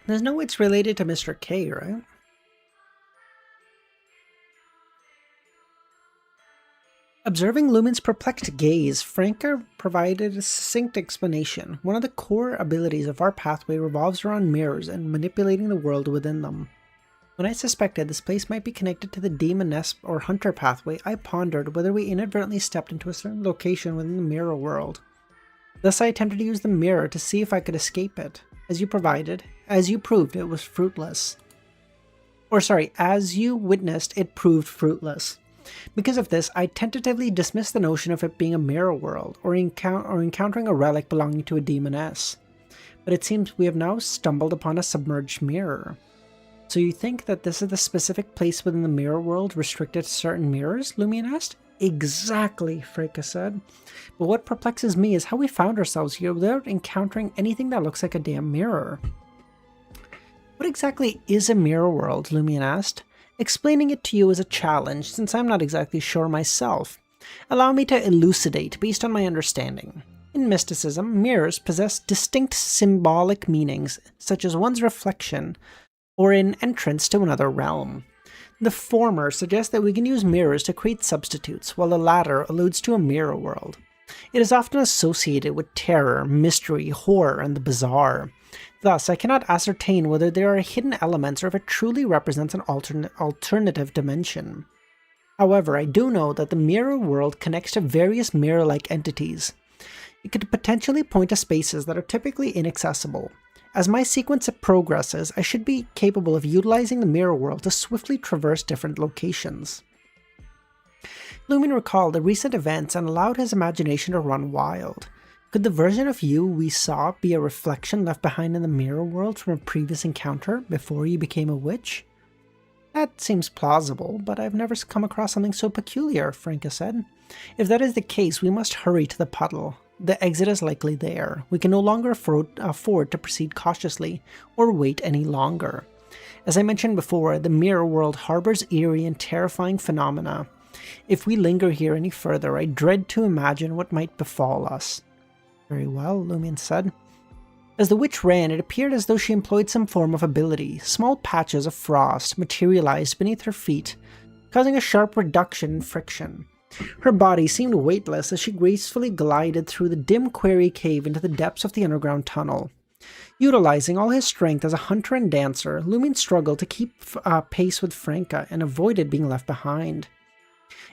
Speaker 1: There's no way it's related to Mr. K, right? Observing Lumin's perplexed gaze, Franca provided a succinct explanation. One of the core abilities of our pathway revolves around mirrors and manipulating the world within them. When I suspected this place might be connected to the demoness or hunter pathway, I pondered whether we inadvertently stepped into a certain location within the mirror world. Thus I attempted to use the mirror to see if I could escape it. As you proved, it was fruitless. As you witnessed, it proved fruitless. Because of this, I tentatively dismissed the notion of it being a mirror world, or encountering a relic belonging to a demoness. But it seems we have now stumbled upon a submerged mirror. So you think that this is the specific place within the mirror world restricted to certain mirrors? Lumion asked. Exactly, Franca said. But what perplexes me is how we found ourselves here without encountering anything that looks like a damn mirror. What exactly is a mirror world? Lumion asked. Explaining it to you is a challenge, since I'm not exactly sure myself. Allow me to elucidate based on my understanding. In mysticism, mirrors possess distinct symbolic meanings, such as one's reflection, or an entrance to another realm. The former suggests that we can use mirrors to create substitutes, while the latter alludes to a mirror world. It is often associated with terror, mystery, horror, and the bizarre. Thus, I cannot ascertain whether there are hidden elements or if it truly represents an alternative dimension. However, I do know that the mirror world connects to various mirror-like entities. It could potentially point to spaces that are typically inaccessible. As my sequence progresses, I should be capable of utilizing the mirror world to swiftly traverse different locations. Lumion recalled the recent events and allowed his imagination to run wild. Could the version of you we saw be a reflection left behind in the mirror world from a previous encounter before you became a witch? That seems plausible, but I've never come across something so peculiar, Franca said. If that is the case, we must hurry to the puddle. The exit is likely there. We can no longer afford to proceed cautiously or wait any longer. As I mentioned before, the mirror world harbors eerie and terrifying phenomena. If we linger here any further, I dread to imagine what might befall us. Very well, Lumion said. As the witch ran, it appeared as though she employed some form of ability. Small patches of frost materialized beneath her feet, causing a sharp reduction in friction. Her body seemed weightless as she gracefully glided through the dim quarry cave into the depths of the underground tunnel. Utilizing all his strength as a hunter and dancer, Lumion struggled to keep pace with Franca and avoided being left behind.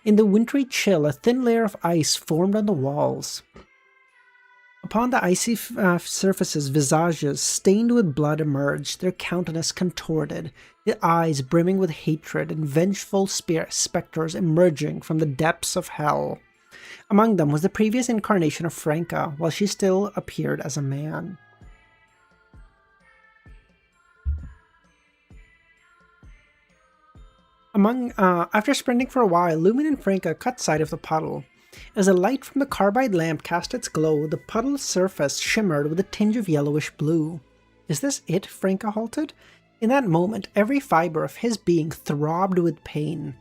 Speaker 1: In the wintry chill, a thin layer of ice formed on the walls. Upon the icy surfaces, visages stained with blood emerged, their countenance contorted, the eyes brimming with hatred and vengeful specters emerging from the depths of hell. Among them was the previous incarnation of Franca, while she still appeared as a man. After sprinting for a while, Lumion and Franca caught sight of the puddle. As the light from the carbide lamp cast its glow, the puddle's surface shimmered with a tinge of yellowish blue. Is this it? Franka halted. In that moment, every fiber of his being throbbed with pain,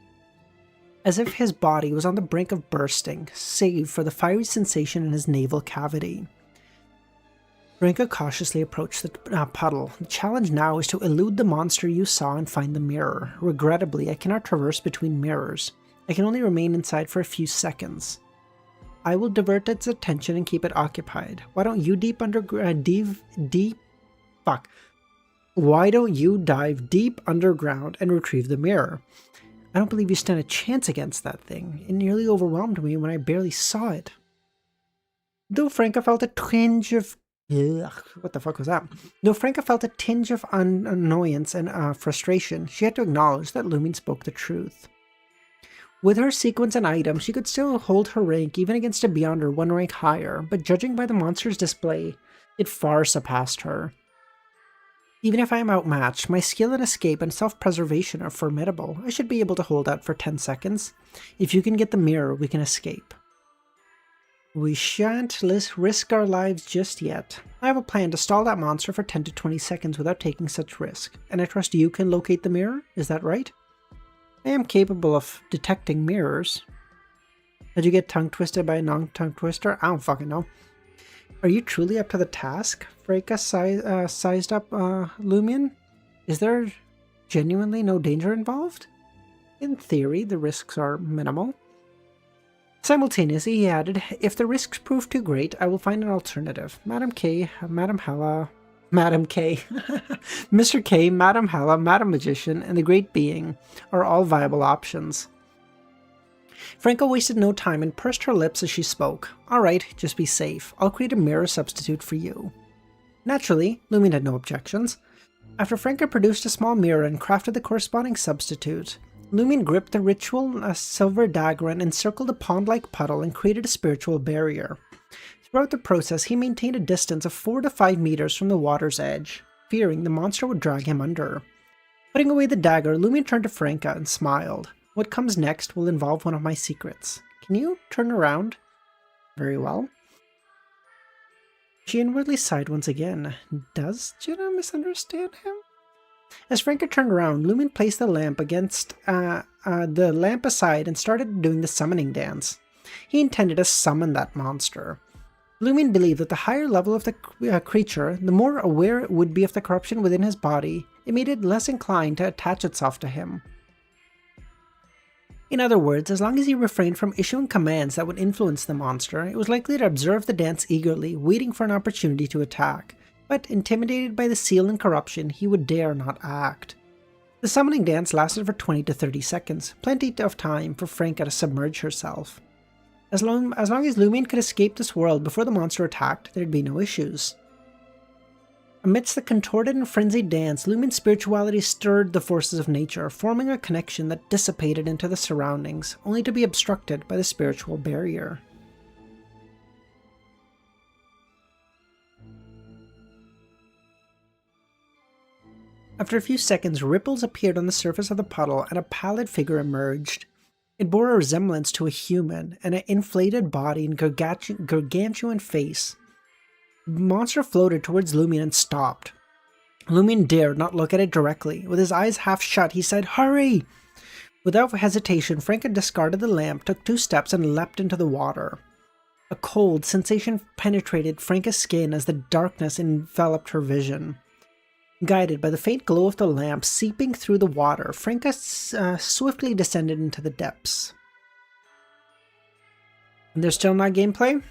Speaker 1: as if his body was on the brink of bursting, save for the fiery sensation in his navel cavity. Franka cautiously approached the puddle. The challenge now is to elude the monster you saw and find the mirror. Regrettably, I cannot traverse between mirrors. I can only remain inside for a few seconds. I will divert its attention and keep it occupied. Why don't you Why don't you dive deep underground and retrieve the mirror? I don't believe you stand a chance against that thing. It nearly overwhelmed me when I barely saw it. Though Franka felt a twinge of... what the fuck was that? Though Franka felt a tinge of annoyance and frustration, she had to acknowledge that Lumin spoke the truth. With her sequence and item, she could still hold her rank even against a Beyonder one rank higher, but judging by the monster's display, it far surpassed her. Even if I am outmatched, my skill in escape and self-preservation are formidable. I should be able to hold out for 10 seconds. If you can get the mirror, we can escape. We shan't risk our lives just yet. I have a plan to stall that monster for 10 to 20 seconds without taking such risk, and I trust you can locate the mirror? Is that right? I am capable of detecting mirrors. Did you get tongue-twisted by a non-tongue twister? I don't fucking know. Are you truly up to the task? Franka sized up Lumion? Is there genuinely no danger involved? In theory, the risks are minimal. Simultaneously, he added, if the risks prove too great, I will find an alternative. Madam K, Madam Hella, Madam K, Mr. K, Madam Hella, Madam Magician, and the Great Being are all viable options. Franka wasted no time and pursed her lips as she spoke. Alright, just be safe. I'll create a mirror substitute for you. Naturally, Lumin had no objections. After Franka produced a small mirror and crafted the corresponding substitute, Lumin gripped the ritual silver dagger and encircled a pond-like puddle and created a spiritual barrier. Throughout the process, he maintained a distance of 4 to 5 meters from the water's edge, fearing the monster would drag him under. Putting away the dagger, Lumin turned to Franka and smiled. What comes next will involve one of my secrets. Can you turn around? Very well. She inwardly sighed once again. Does Jenna misunderstand him? As Franka turned around, Lumin placed the lamp aside and started doing the summoning dance. He intended to summon that monster. Lumin believed that the higher level of the creature, the more aware it would be of the corruption within his body, it made it less inclined to attach itself to him. In other words, as long as he refrained from issuing commands that would influence the monster, it was likely to observe the dance eagerly, waiting for an opportunity to attack. But intimidated by the seal and corruption, he would dare not act. The summoning dance lasted for 20 to 30 seconds, plenty of time for Franka to submerge herself. As long as Lumin could escape this world before the monster attacked, there'd be no issues. Amidst the contorted and frenzied dance, Lumin's spirituality stirred the forces of nature, forming a connection that dissipated into the surroundings, only to be obstructed by the spiritual barrier. After a few seconds, ripples appeared on the surface of the puddle and a pallid figure emerged. It bore a resemblance to a human, and an inflated body and gargantuan face. The monster floated towards Lumin and stopped. Lumin dared not look at it directly. With his eyes half shut, he said, "Hurry!" Without hesitation, Franka discarded the lamp, took 2 steps, and leapt into the water. A cold sensation penetrated Franka's skin as the darkness enveloped her vision. Guided by the faint glow of the lamp seeping through the water, Franka swiftly descended into the depths. And there's still not gameplay?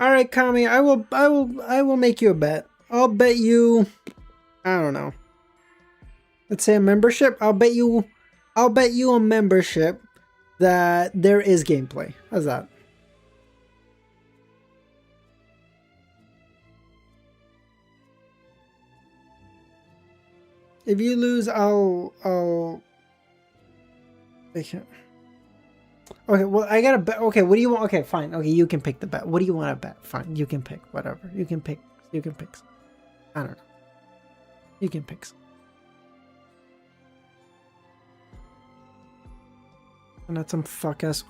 Speaker 1: Alright, Kami, I will make you a bet. I'll bet you, I don't know. Let's say a membership. I'll bet you a membership that there is gameplay. How's that? If you lose, I'll okay, well, I gotta bet. Okay, what do you want? Okay, fine. Okay, you can pick the bet. What do you want to bet? Fine, you can pick whatever. You can pick. I don't know. You can pick. And that's some fuck ass.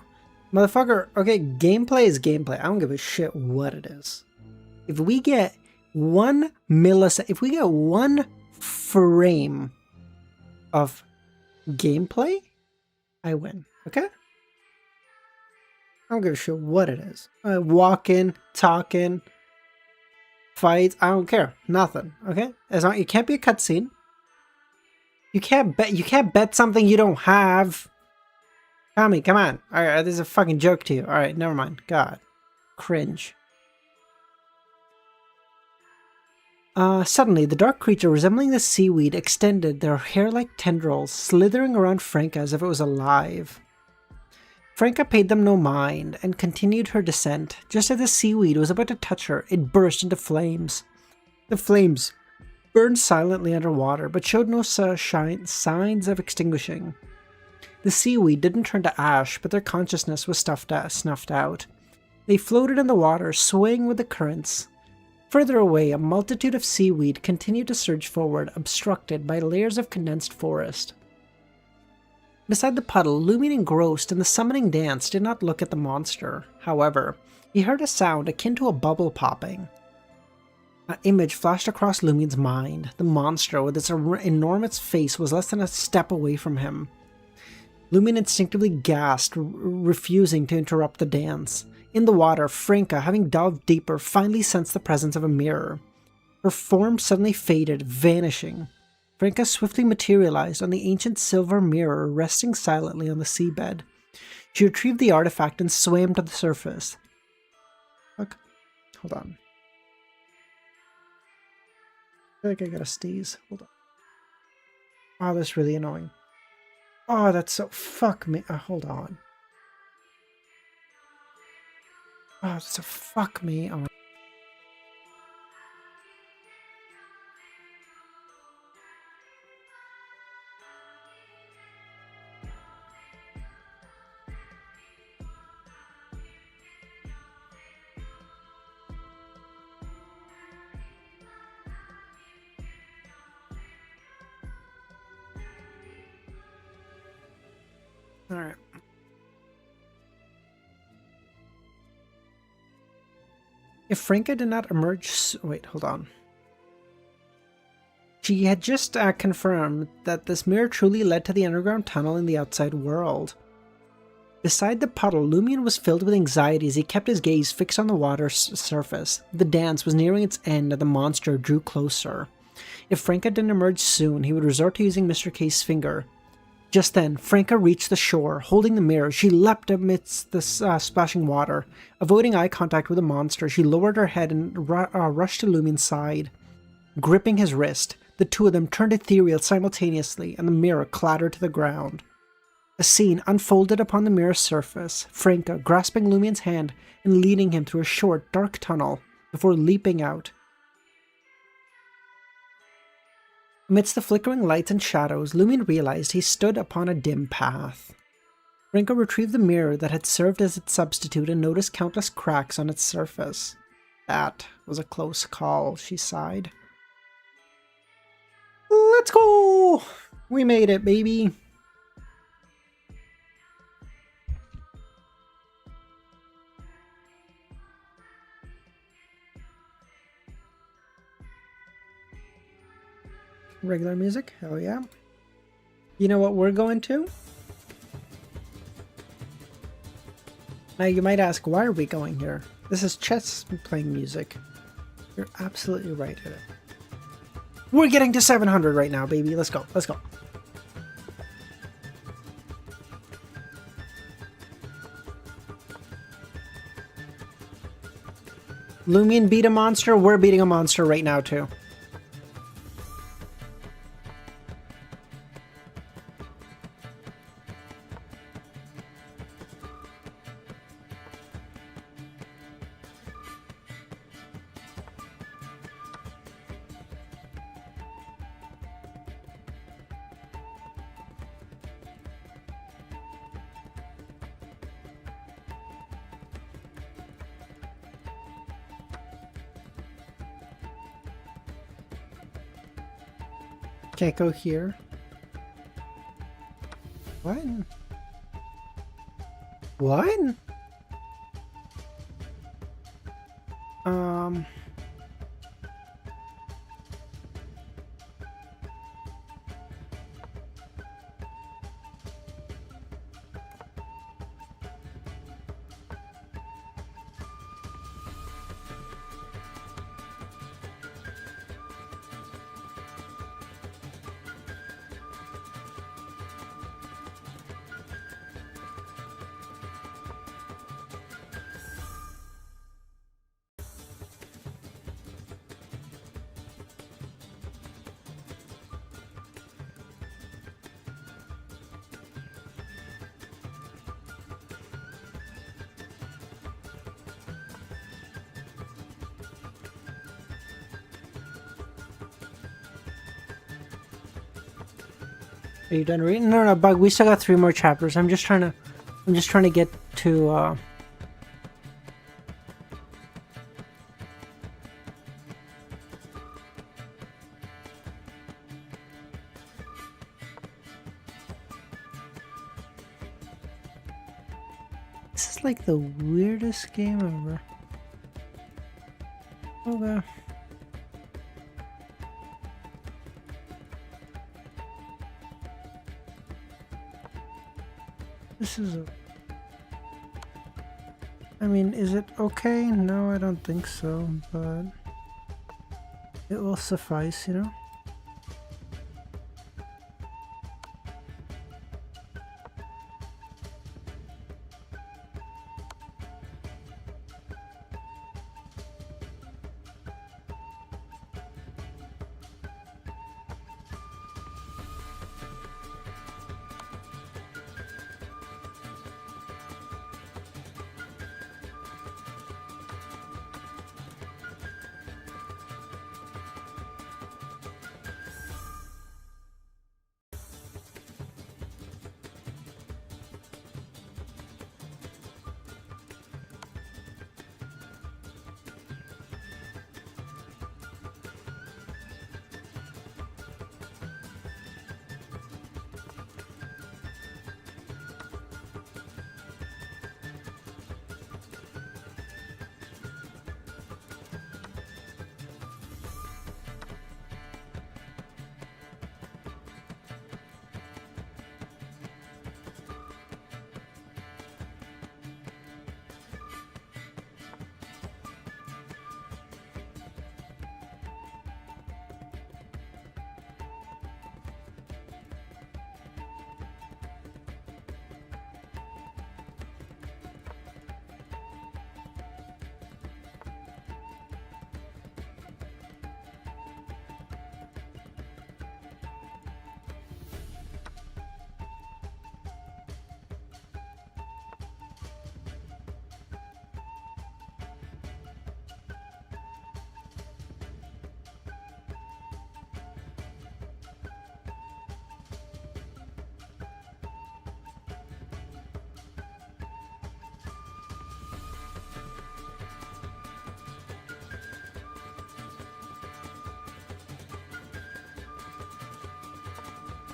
Speaker 1: Motherfucker, okay, gameplay is gameplay. I don't give a shit what it is. If we get 1 millisecond, if we get 1 frame of gameplay, I win, okay? I don't give a shit what it is. Walking, talking, fights, I don't care. Nothing, okay? As long, it can't be a cutscene. You can't bet something you don't have. Tommy, come on. Alright, this is a fucking joke to you. Alright, never mind. God. Cringe. Suddenly, the dark creature resembling the seaweed extended their hair-like tendrils, slithering around Franca as if it was alive. Franca paid them no mind and continued her descent. Just as the seaweed was about to touch her, it burst into flames. The flames burned silently underwater, but showed no signs of extinguishing. The seaweed didn't turn to ash, but their consciousness was snuffed out. They floated in the water, swaying with the currents. Further away, a multitude of seaweed continued to surge forward, obstructed by layers of condensed forest. Beside the puddle, Lumion, engrossed in the summoning dance, did not look at the monster. However, he heard a sound akin to a bubble popping. An image flashed across Lumion's mind. The monster, with its enormous face, was less than a step away from him. Lumion instinctively gasped, refusing to interrupt the dance. In the water, Franca, having delved deeper, finally sensed the presence of a mirror. Her form suddenly faded, vanishing. Franca swiftly materialized on the ancient silver mirror resting silently on the seabed. She retrieved the artifact and swam to the surface. Fuck. Hold on. I feel like I gotta sneeze. Hold on. Oh, that's really annoying. Oh, that's so... Fuck me. Hold on. Oh, so fuck me. Oh. Alright. If Franca did not emerge... Wait, hold on. She had just confirmed that this mirror truly led to the underground tunnel in the outside world. Beside the puddle, Lumion was filled with anxiety as he kept his gaze fixed on the water's surface. The dance was nearing its end and the monster drew closer. If Franca didn't emerge soon, he would resort to using Mr. K's finger. Just then, Franca reached the shore. Holding the mirror, she leapt amidst the splashing water. Avoiding eye contact with the monster, she lowered her head and rushed to Lumion's side. Gripping his wrist, the two of them turned ethereal simultaneously, and the mirror clattered to the ground. A scene unfolded upon the mirror's surface, Franca grasping Lumion's hand and leading him through a short, dark tunnel before leaping out. Amidst the flickering lights and shadows, Lumion realized he stood upon a dim path. Franca retrieved the mirror that had served as its substitute and noticed countless cracks on its surface. That was a close call, she sighed. Let's go! We made it, baby! Regular music? Hell yeah. You know what we're going to? Now you might ask, why are we going here? This is chess playing music. You're absolutely right at it. We're getting to 700 right now, baby. Let's go. Let's go. Lumion beat a monster. We're beating a monster right now, too. Can't go here. What? What? Are you done reading? No, Bug. We still got 3 more chapters. I'm just trying to get to. This is like the weirdest game ever. Okay. This is I mean, is it okay? No, I don't think so, but it will suffice, you know?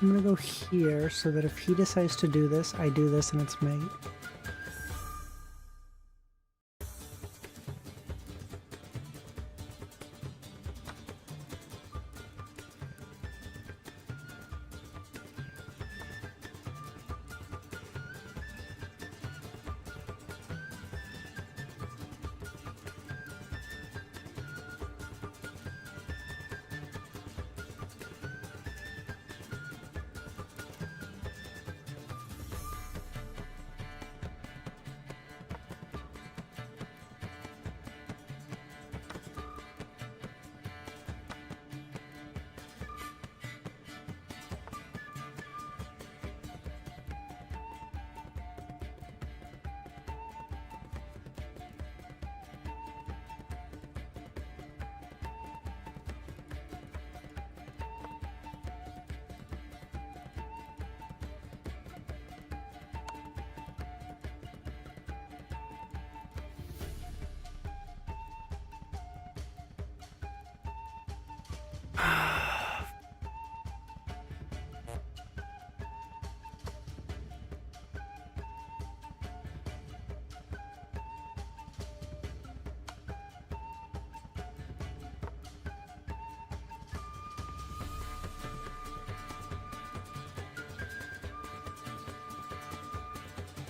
Speaker 1: I'm gonna go here so that if he decides to do this, I do this and it's made.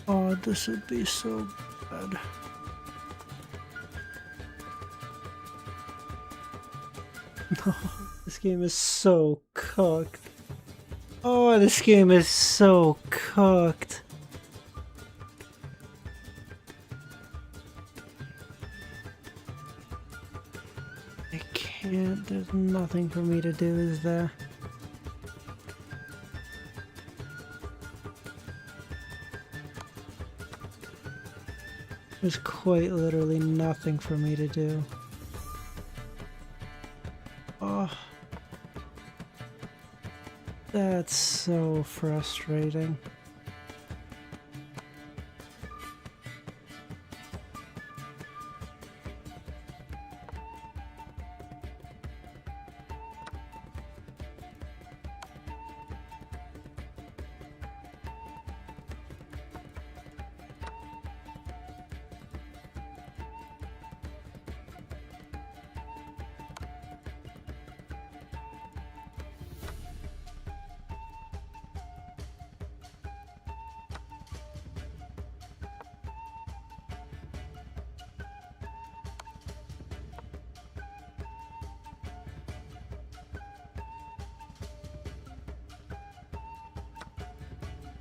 Speaker 1: Oh, this would be so bad. No, this game is so cooked. Oh, this game is so cooked. I can't, there's nothing for me to do, is there? There's quite literally nothing for me to do. Oh. That's so frustrating.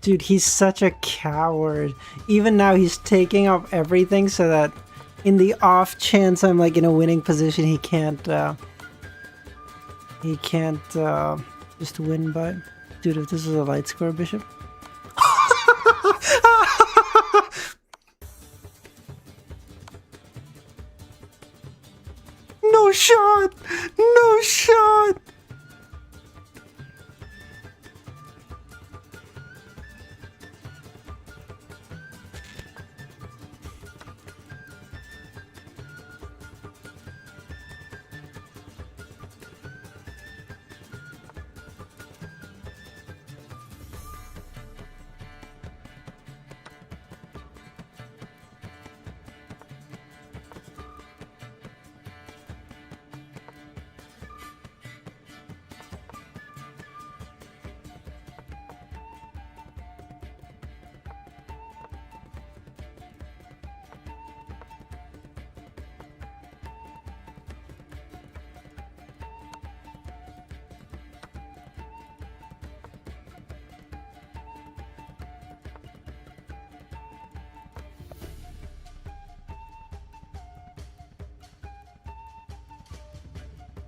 Speaker 1: Dude, he's such a coward. Even now, he's taking off everything so that in the off chance I'm like in a winning position, he can't just win by. Dude, if this is a light square bishop. No shot! No shot!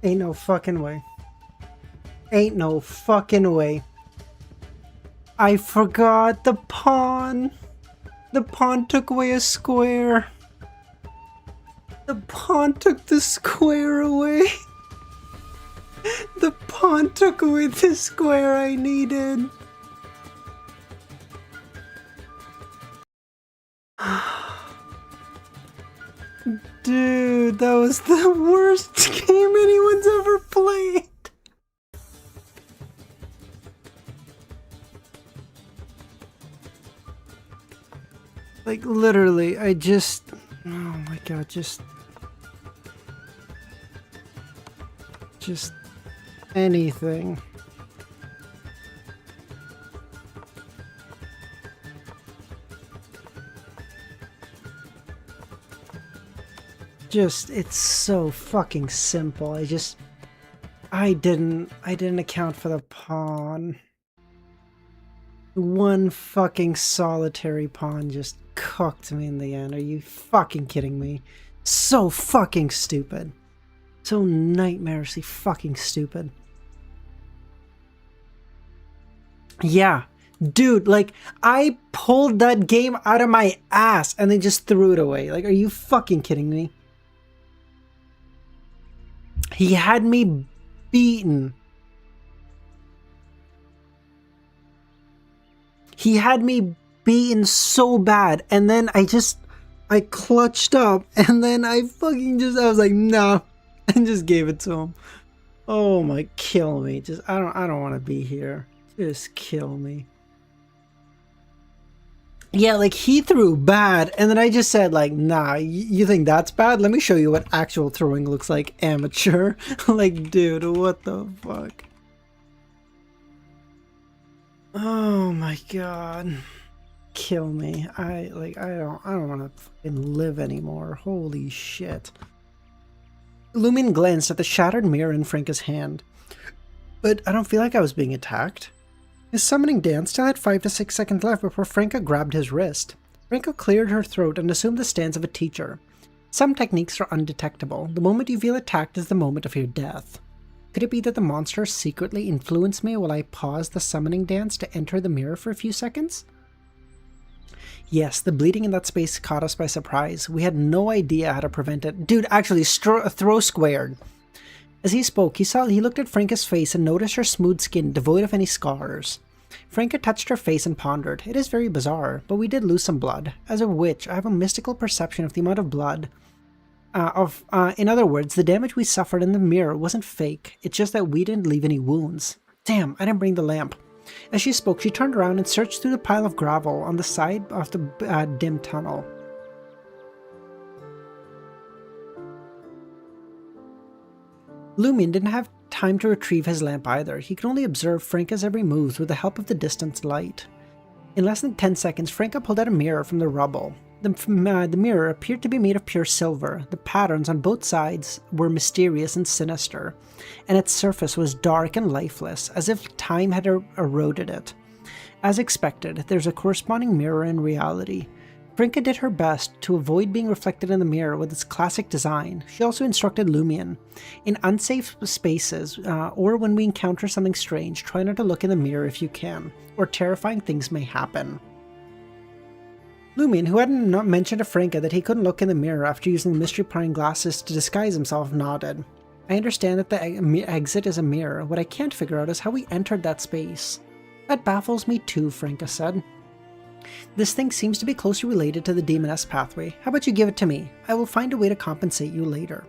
Speaker 1: Ain't no fucking way. Ain't no fucking way. I forgot the pawn. The pawn took away a square. The pawn took the square away. The pawn took away the square I needed. Dude, that was the worst game anyone's ever played. Like, literally, I just... Oh my god, just anything. It's so fucking simple. I didn't account for the pawn. One fucking solitary pawn just cooked me in the end. Are you fucking kidding me? So fucking stupid. So nightmarishly fucking stupid. Yeah. Dude, like, I pulled that game out of my ass and they just threw it away. Like, are you fucking kidding me? He had me beaten. He had me beaten so bad, and then I clutched up, and then I was like, nah, and just gave it to him. Oh my, kill me. I don't want to be here. Just kill me. Yeah, like, he threw bad, and then I just said, like, nah, you think that's bad? Let me show you what actual throwing looks like, amateur. Like, dude, what the fuck? Oh my god. kill me. I don't want to fucking live anymore. Holy shit. Lumion glanced at the shattered mirror in Franca's hand. But I don't feel like I was being attacked. His summoning dance still had 5 to 6 seconds left before Franca grabbed his wrist. Franca cleared her throat and assumed the stance of a teacher. Some techniques are undetectable. The moment you feel attacked is the moment of your death. Could it be that the monster secretly influenced me while I paused the summoning dance to enter the mirror for a few seconds? Yes, the bleeding in that space caught us by surprise. We had no idea how to prevent it. Dude, actually, throw squared. As he spoke, he looked at Franca's face and noticed her smooth skin devoid of any scars. Franca touched her face and pondered. It is very bizarre, but we did lose some blood. As a witch, I have a mystical perception of the amount of blood. In other words, the damage we suffered in the mirror wasn't fake. It's just that we didn't leave any wounds. Damn, I didn't bring the lamp. As she spoke, she turned around and searched through the pile of gravel on the side of the dim tunnel. Lumion didn't have time to retrieve his lamp either. He could only observe Franca's every move with the help of the distance light. In less than 10 seconds, Franca pulled out a mirror from the rubble. The mirror appeared to be made of pure silver. The patterns on both sides were mysterious and sinister, and its surface was dark and lifeless, as if time had eroded it. As expected, there's a corresponding mirror in reality. Franca did her best to avoid being reflected in the mirror with its classic design. She also instructed Lumion, in unsafe spaces, or when we encounter something strange, try not to look in the mirror if you can, or terrifying things may happen. Lumion, who hadn't mentioned to Franca that he couldn't look in the mirror after using the mystery prying glasses to disguise himself, nodded. I understand that the exit is a mirror. What I can't figure out is how we entered that space. That baffles me too, Franca said. This thing seems to be closely related to the Demoness pathway. How about you give it to me? I will find a way to compensate you later.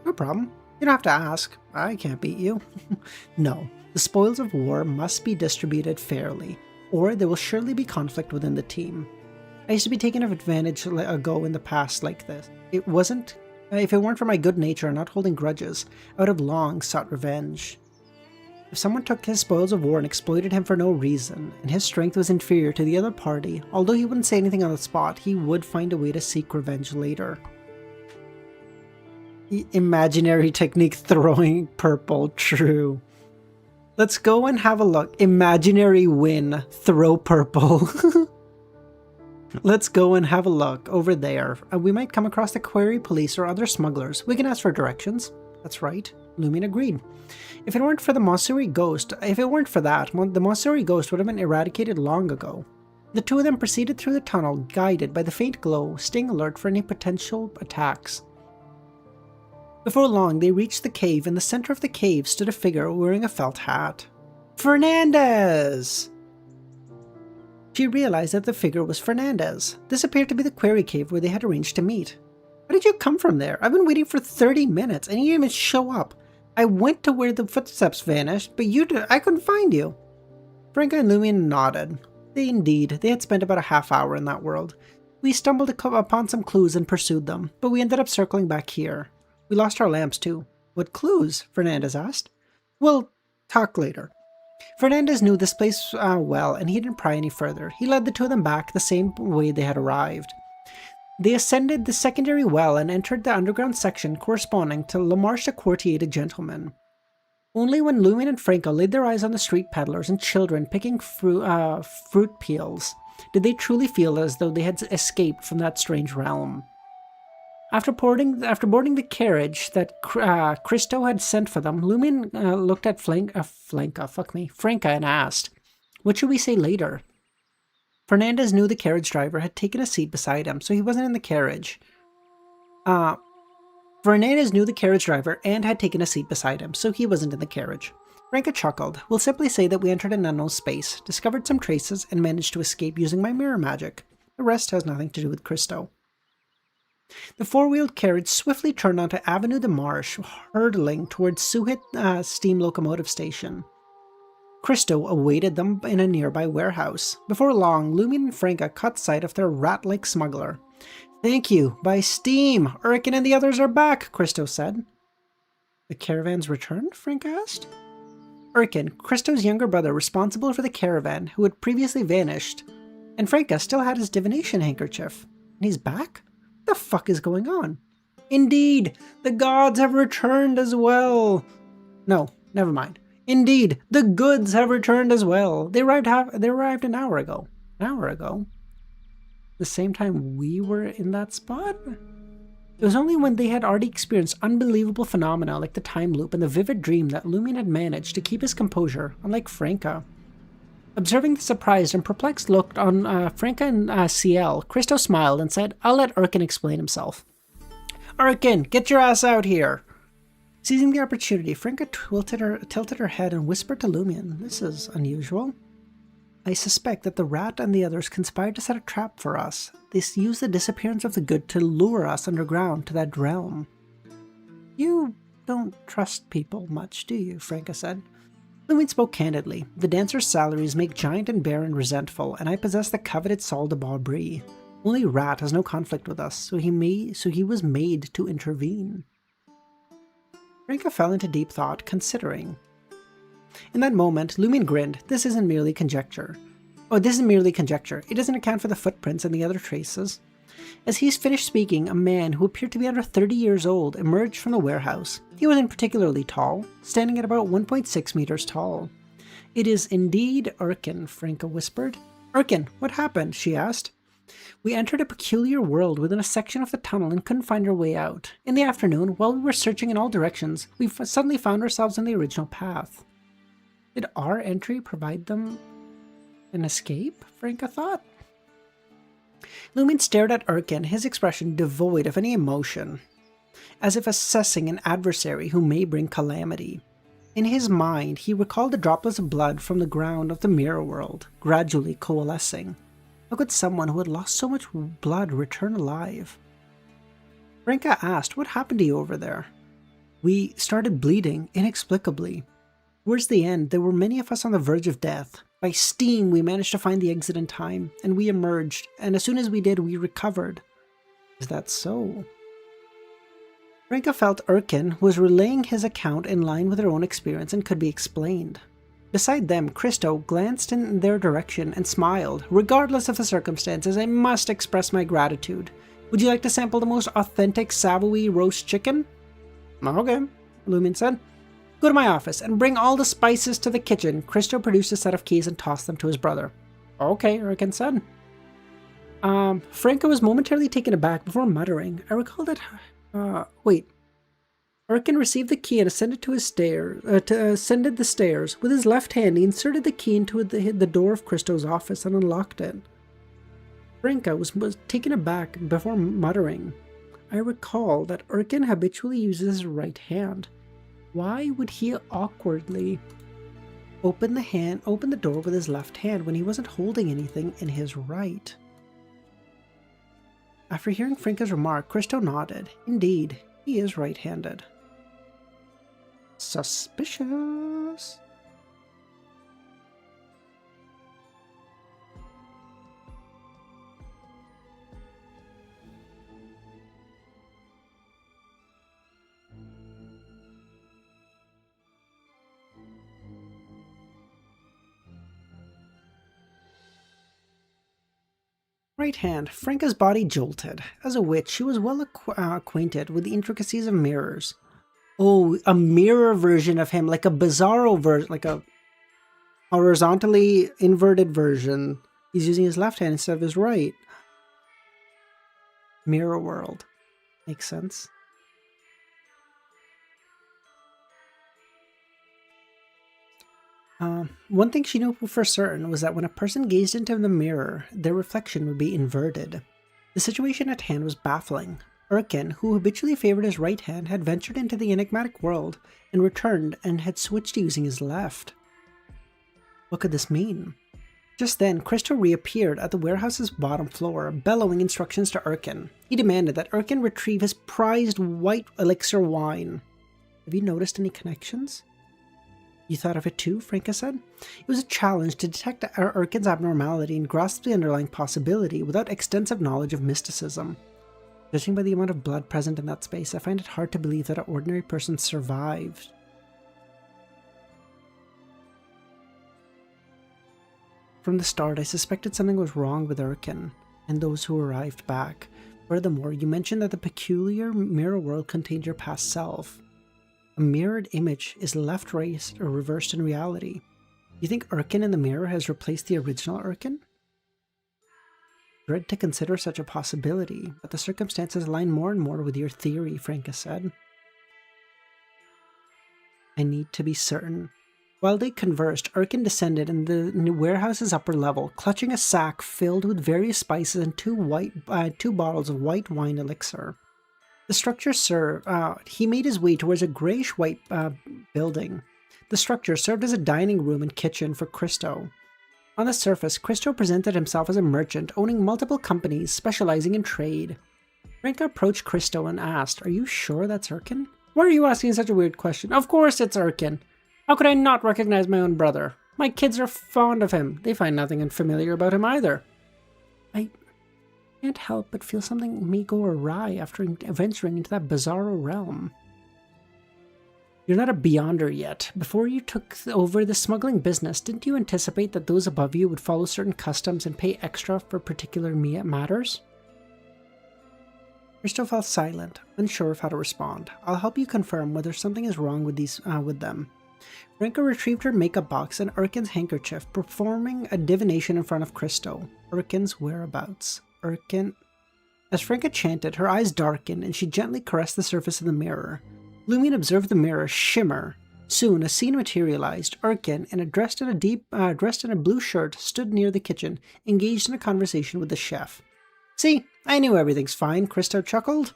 Speaker 1: No problem. You don't have to ask. I can't beat you. No, the spoils of war must be distributed fairly, or there will surely be conflict within the team. I used to be taken advantage ago in the past like this. If it weren't for my good nature and not holding grudges, I would have long sought revenge. If someone took his spoils of war and exploited him for no reason, and his strength was inferior to the other party, although he wouldn't say anything on the spot, he would find a way to seek revenge later. Imaginary technique throwing purple, true. Let's go and have a look. Imaginary win, throw purple. Let's go and have a look over there. We might come across the Quarry Police or other smugglers. We can ask for directions. That's right. Lumion agreed. If it weren't for the Mossuri ghost, the Mossuri ghost would have been eradicated long ago. The two of them proceeded through the tunnel, guided by the faint glow, staying alert for any potential attacks. Before long, they reached the cave. In the center of the cave stood a figure wearing a felt hat. Fernandez! She realized that the figure was Fernandez. This appeared to be the quarry cave where they had arranged to meet. How did you come from there? I've been waiting for 30 minutes and you didn't even show up. I went to where the footsteps vanished, but I couldn't find you. Franca and Lumion nodded. They had spent about a half hour in that world. We stumbled upon some clues and pursued them, but we ended up circling back here. We lost our lamps too. What clues? Fernandez asked. We'll talk later. Fernandez knew this place well, and he didn't pry any further. He led the two of them back the same way they had arrived. They ascended the secondary well and entered the underground section corresponding to La Marche de Courtier de Gentlemen. Only when Lumion and Franca laid their eyes on the street peddlers and children picking fruit peels did they truly feel as though they had escaped from that strange realm. After boarding the carriage that Christo had sent for them, Lumion looked at Franca and asked, "What should we say later?" Fernandez knew the carriage driver had taken a seat beside him, so he wasn't in the carriage. Fernandez knew the carriage driver and had taken a seat beside him, so he wasn't in the carriage. Franca chuckled. We'll simply say that we entered an unknown space, discovered some traces, and managed to escape using my mirror magic. The rest has nothing to do with Christo. The four-wheeled carriage swiftly turned onto Avenue de Marche, hurtling towards Suhit steam locomotive station. Christo awaited them in a nearby warehouse. Before long, Lumion and Franca caught sight of their rat-like smuggler. Thank you, by steam! Uriken and the others are back, Christo said. The caravan's returned? Franca asked. Uriken, Christo's younger brother responsible for the caravan, who had previously vanished, And Franca still had his divination handkerchief. And he's back? What the fuck is going on? Indeed, the gods have returned as well. No, never mind. Indeed, the goods have returned as well. They arrived an hour ago. An hour ago? The same time we were in that spot? It was only when they had already experienced unbelievable phenomena like the time loop and the vivid dream that Lumion had managed to keep his composure, unlike Franca. Observing the surprised and perplexed look on Franca and CL, Christo smiled and said, "I'll let Urkin explain himself." "Urkin, get your ass out here!" Seizing the opportunity, Franca tilted her head and whispered to Lumion, "This is unusual. I suspect that the rat and the others conspired to set a trap for us. They used the disappearance of the good to lure us underground to that realm." "You don't trust people much, do you?" Franca said. Lumion spoke candidly. "The dancers' salaries make giant and barren resentful, and I possess the coveted Sol de Barbry. Only Rat has no conflict with us, so he was made to intervene." Franca fell into deep thought, considering. In that moment, Lumion grinned. This isn't merely conjecture. It doesn't account for the footprints and the other traces. As he finished speaking, a man who appeared to be under 30 years old emerged from the warehouse. He wasn't particularly tall, standing at about 1.6 meters tall. "It is indeed Urkin," Franca whispered. "Urkin, what happened?" she asked. "We entered a peculiar world within a section of the tunnel and couldn't find our way out. In the afternoon, while we were searching in all directions, we suddenly found ourselves on the original path." Did our entry provide them an escape? Franca thought. Lumion stared at Urkin, his expression devoid of any emotion, as if assessing an adversary who may bring calamity. In his mind, he recalled the droplets of blood from the ground of the mirror world, gradually coalescing. How could someone who had lost so much blood return alive? Franca asked, "What happened to you over there?" "We started bleeding, inexplicably. Towards the end, there were many of us on the verge of death. By steam, we managed to find the exit in time, and we emerged, and as soon as we did, we recovered." "Is that so?" Franca felt Urkin was relaying his account in line with her own experience and could be explained. Beside them, Christo glanced in their direction and smiled. "Regardless of the circumstances, I must express my gratitude. Would you like to sample the most authentic Savoy roast chicken?" "Okay," Lumion said. "Go to my office and bring all the spices to the kitchen." Christo produced a set of keys and tossed them to his brother. "Okay," Urkin said. Franca was momentarily taken aback before muttering, "I recall that... wait." Urkin received the key and ascended ascended the stairs. With his left hand, he inserted the key into the door of Christo's office and unlocked it. Franca was taken aback before muttering, "I recall that Urkin habitually uses his right hand. Why would he awkwardly open the door with his left hand when he wasn't holding anything in his right?" After hearing Franca's remark, Christo nodded. Indeed, he is right-handed. Suspicious. Right hand, Franca's body jolted. As a witch, she was well acquainted with the intricacies of mirrors. Oh, a mirror version of him, like a bizarro version, like a horizontally inverted version. He's using his left hand instead of his right. Mirror world. Makes sense. One thing she knew for certain was that when a person gazed into the mirror, their reflection would be inverted. The situation at hand was baffling. Urkin, who habitually favored his right hand, had ventured into the enigmatic world and returned and had switched to using his left. What could this mean? Just then, Christo reappeared at the warehouse's bottom floor, bellowing instructions to Urkin. He demanded that Urkin retrieve his prized white elixir wine. Have you noticed any connections? You thought of it too, Franca said. It was a challenge to detect Urkin's abnormality and grasp the underlying possibility without extensive knowledge of mysticism. Judging by the amount of blood present in that space, I find it hard to believe that an ordinary person survived. From the start, I suspected something was wrong with Urkin and those who arrived back. Furthermore, you mentioned that the peculiar mirror world contained your past self. A mirrored image is left, right, or reversed in reality. You think Urkin in the mirror has replaced the original Urkin? Dread to consider such a possibility, but the circumstances align more and more with your theory, Franca said. I need to be certain. While they conversed, Urkin descended in the warehouse's upper level, clutching a sack filled with various spices and two bottles of white wine elixir. The structure he made his way towards a grayish-white building. The structure served as a dining room and kitchen for Christo. On the surface, Christo presented himself as a merchant owning multiple companies specializing in trade. Franca approached Christo and asked, "Are you sure that's Urkin?" "Why are you asking such a weird question? Of course it's Urkin. How could I not recognize my own brother? My kids are fond of him. They find nothing unfamiliar about him either." I can't help but feel something may go awry after venturing into that bizarro realm. You're not a beyonder yet. Before you took over the smuggling business, didn't you anticipate that those above you would follow certain customs and pay extra for particular matters? Christo fell silent, unsure of how to respond. I'll help you confirm whether something is wrong with them. Franca retrieved her makeup box and Urkin's handkerchief, performing a divination in front of Christo. Urkin's whereabouts. Urkin. As Franca chanted, her eyes darkened and she gently caressed the surface of the mirror. Lumion observed the mirror shimmer. Soon, a scene materialized. Urkin, dressed in a blue shirt, stood near the kitchen, engaged in a conversation with the chef. "See, I knew everything's fine," Christo chuckled.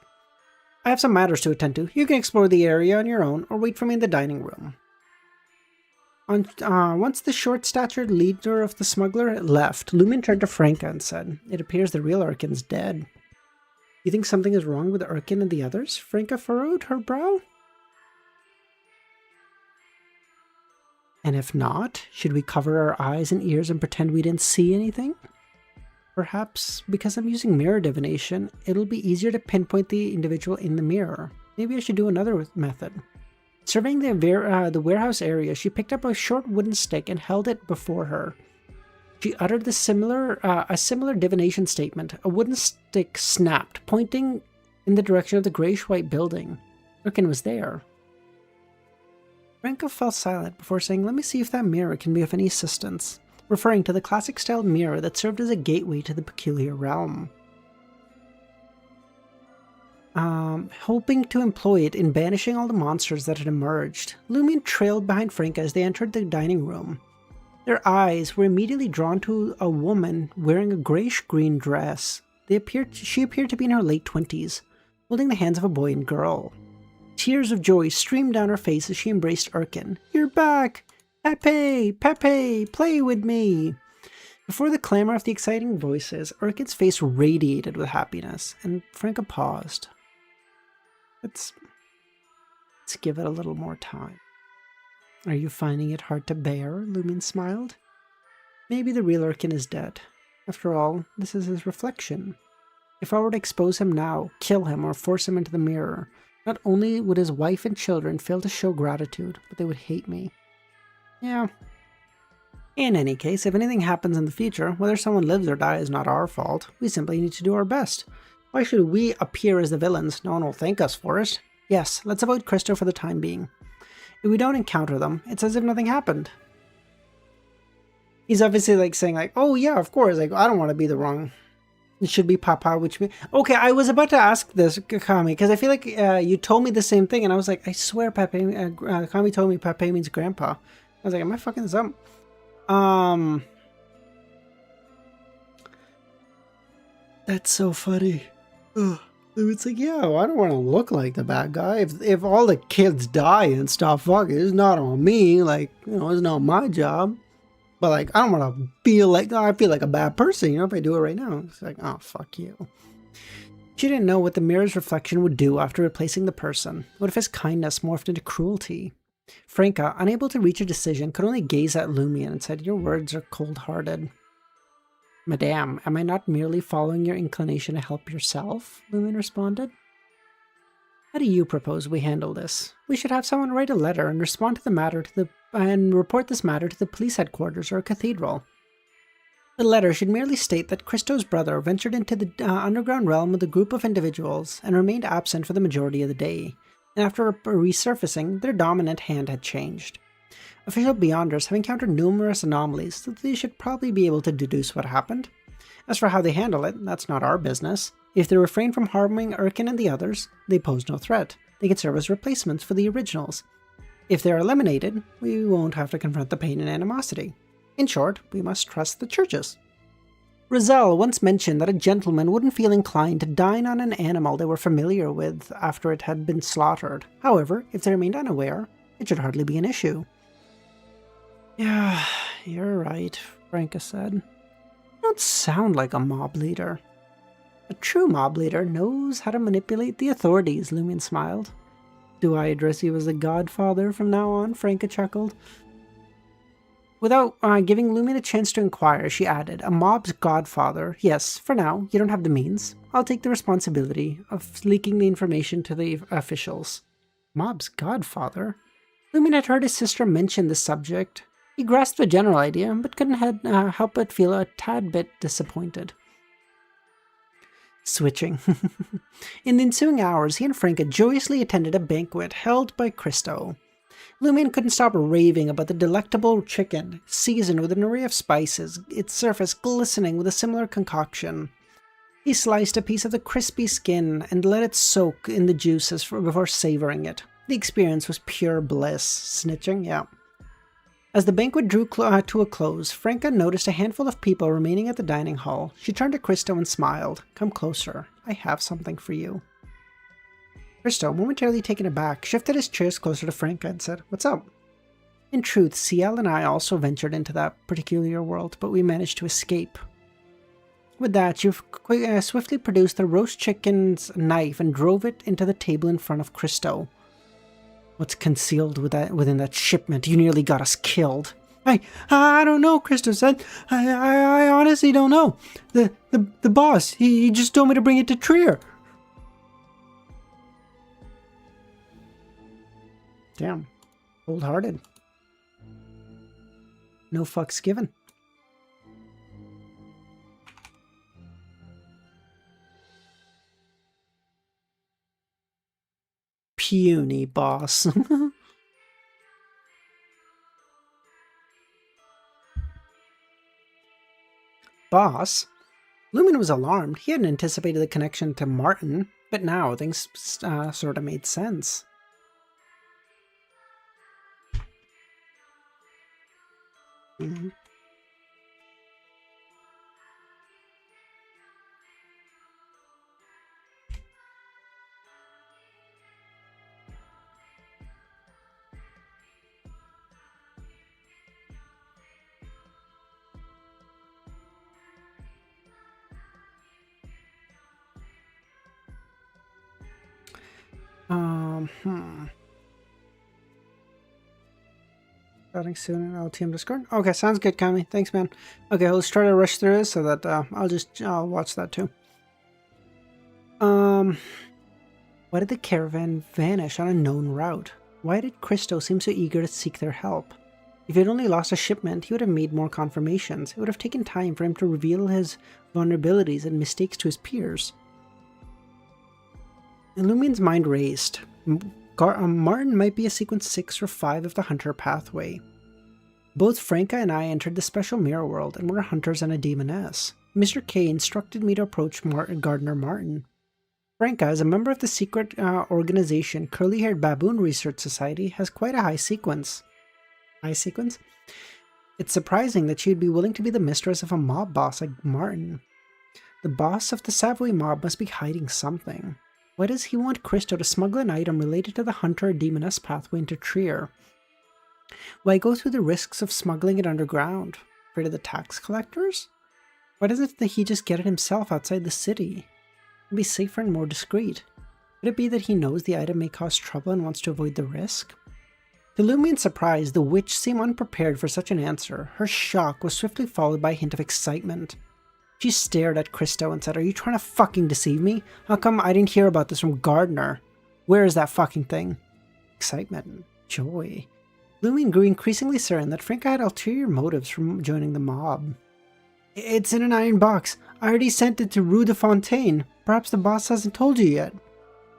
Speaker 1: "I have some matters to attend to. You can explore the area on your own, or wait for me in the dining room." Once the short-statured leader of the smuggler left, Lumion turned to Franca and said, "It appears the real Urkin's dead." "You think something is wrong with Urkin and the others?" Franca furrowed her brow. "And if not, should we cover our eyes and ears and pretend we didn't see anything? Perhaps because I'm using mirror divination, it'll be easier to pinpoint the individual in the mirror. Maybe I should do another method." Surveying the warehouse area, she picked up a short wooden stick and held it before her. She uttered a similar divination statement. A wooden stick snapped, pointing in the direction of the grayish-white building. Urkin was there. Franca fell silent before saying, "Let me see if that mirror can be of any assistance," referring to the classic-style mirror that served as a gateway to the peculiar realm. Hoping to employ it in banishing all the monsters that had emerged, Lumion trailed behind Franca as they entered the dining room. Their eyes were immediately drawn to a woman wearing a grayish-green dress. She appeared to be in her late 20s, holding the hands of a boy and girl. Tears of joy streamed down her face as she embraced Urkin. "You're back! Pepe! Pepe! Play with me!" Before the clamor of the exciting voices, Urkin's face radiated with happiness, and Franca paused. Let's give it a little more time. "Are you finding it hard to bear?" Lumion smiled. "Maybe the real Urkin is dead. After all, this is his reflection. If I were to expose him now, kill him, or force him into the mirror, not only would his wife and children fail to show gratitude, but they would hate me. Yeah. In any case, if anything happens in the future, whether someone lives or dies is not our fault. We simply need to do our best. Why should we appear as the villains? No one will thank us for it. Yes, let's avoid Christo for the time being. If we don't encounter them, it's as if nothing happened." He's obviously saying "Oh yeah, of course, I don't want to be the wrong. It should be Papa, which means..." Okay, I was about to ask this, Kami, because I feel like you told me the same thing, and I was like, I swear Kami told me Pepe means grandpa. I was like, am I fucking this up? That's so funny. Ugh. It's like, yeah, well, I don't want to look like the bad guy. If all the kids die and stuff, fuck it, it's not on me. It's not my job. But I don't want to feel like, I feel like a bad person, if I do it right now. It's like, oh, fuck you. She didn't know what the mirror's reflection would do after replacing the person. What if his kindness morphed into cruelty? Franca, unable to reach a decision, could only gaze at Lumion and said, "Your words are cold-hearted." "Madame, am I not merely following your inclination to help yourself?" Lumion responded. "How do you propose we handle this? We should have someone write a letter and respond to the matter and report this matter to the police headquarters or a cathedral." The letter should merely state that Christo's brother ventured into the underground realm with a group of individuals and remained absent for the majority of the day, and after resurfacing, their dominant hand had changed. Official Beyonders have encountered numerous anomalies, so they should probably be able to deduce what happened. As for how they handle it, that's not our business. If they refrain from harming Erkin and the others, they pose no threat. They can serve as replacements for the originals. If they are eliminated, we won't have to confront the pain and animosity. In short, we must trust the churches. Rizal once mentioned that a gentleman wouldn't feel inclined to dine on an animal they were familiar with after it had been slaughtered. However, if they remained unaware, it should hardly be an issue. Yeah, you're right, Franca said. You don't sound like a mob leader. A true mob leader knows how to manipulate the authorities, Lumion smiled. Do I address you as the Godfather from now on? Franca chuckled. Without giving Lumion a chance to inquire, she added, a mob's godfather. Yes, for now, you don't have the means. I'll take the responsibility of leaking the information to the officials. Mob's godfather? Lumion had heard his sister mention this subject. He grasped the general idea, but couldn't help but feel a tad bit disappointed. Switching. In the ensuing hours, he and Franca joyously attended a banquet held by Christo. Lumion couldn't stop raving about the delectable chicken, seasoned with an array of spices, its surface glistening with a similar concoction. He sliced a piece of the crispy skin and let it soak in the juices before savoring it. The experience was pure bliss. Snitching? Yeah. As the banquet drew to a close, Franca noticed a handful of people remaining at the dining hall. She turned to Christo and smiled. Come closer. I have something for you. Christo, momentarily taken aback, shifted his chairs closer to Franca and said, What's up? In truth, Ciel and I also ventured into that particular world, but we managed to escape. With that, she swiftly produced the roast chicken's knife and drove it into the table in front of Christo. What's concealed within that shipment? You nearly got us killed. I don't know, Christo said. I honestly don't know. The boss, he just told me to bring it to Trier. Damn. Cold-hearted. No fucks given. Puny boss. Boss? Lumion was alarmed. He hadn't anticipated the connection to Martin, but now things sort of made sense. Mm-hmm. Starting soon in LTM Discord. Okay, sounds good, Kami. Thanks, man. Okay, let's try to rush through this so that I'll watch that too. Why did the caravan vanish on a known route? Why did Christo seem so eager to seek their help? If he had only lost a shipment, he would have made more confirmations. It would have taken time for him to reveal his vulnerabilities and mistakes to his peers. Illumion's mind raced. Martin might be a sequence 6 or 5 of the Hunter pathway. Both Franca and I entered the special mirror world and were hunters and a demoness. Mr. K instructed me to approach Gardner Martin. Franca, as a member of the secret organization Curly-Haired Baboon Research Society, has quite a high sequence. High sequence? It's surprising that she'd be willing to be the mistress of a mob boss like Martin. The boss of the Savoy mob must be hiding something. Why does he want Christo to smuggle an item related to the Hunter Demoness pathway into Trier? Why go through the risks of smuggling it underground? Afraid of the tax collectors? Why doesn't he just get it himself outside the city? It'd be safer and more discreet. Could it be that he knows the item may cause trouble and wants to avoid the risk? To Lumion's surprise, the witch seemed unprepared for such an answer. Her shock was swiftly followed by a hint of excitement. She stared at Christo and said, Are you trying to fucking deceive me? How come I didn't hear about this from Gardner? Where is that fucking thing? Excitement. Joy. Lumion grew increasingly certain that Franca had ulterior motives from joining the mob. It's in an iron box. I already sent it to Rue de Fontaine. Perhaps the boss hasn't told you yet.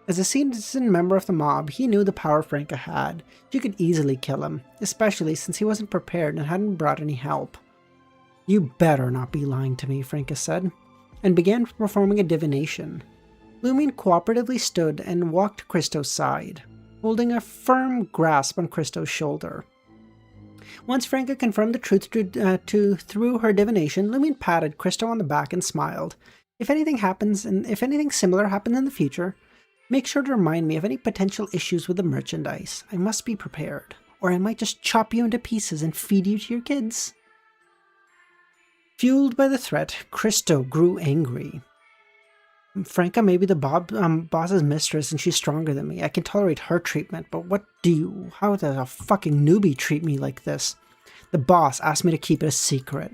Speaker 1: As a seasoned member of the mob, he knew the power Franca had. She could easily kill him, especially since he wasn't prepared and hadn't brought any help. You better not be lying to me, Franca said, and began performing a divination. Lumion cooperatively stood and walked to Christo's side, holding a firm grasp on Christo's shoulder. Once Franca confirmed the truth through her divination, Lumion patted Christo on the back and smiled. If anything similar happens in the future, make sure to remind me of any potential issues with the merchandise. I must be prepared, or I might just chop you into pieces and feed you to your kids. Fueled by the threat, Christo grew angry. Franca may be the boss's mistress and she's stronger than me. I can tolerate her treatment, but how does a fucking newbie treat me like this? The boss asked me to keep it a secret.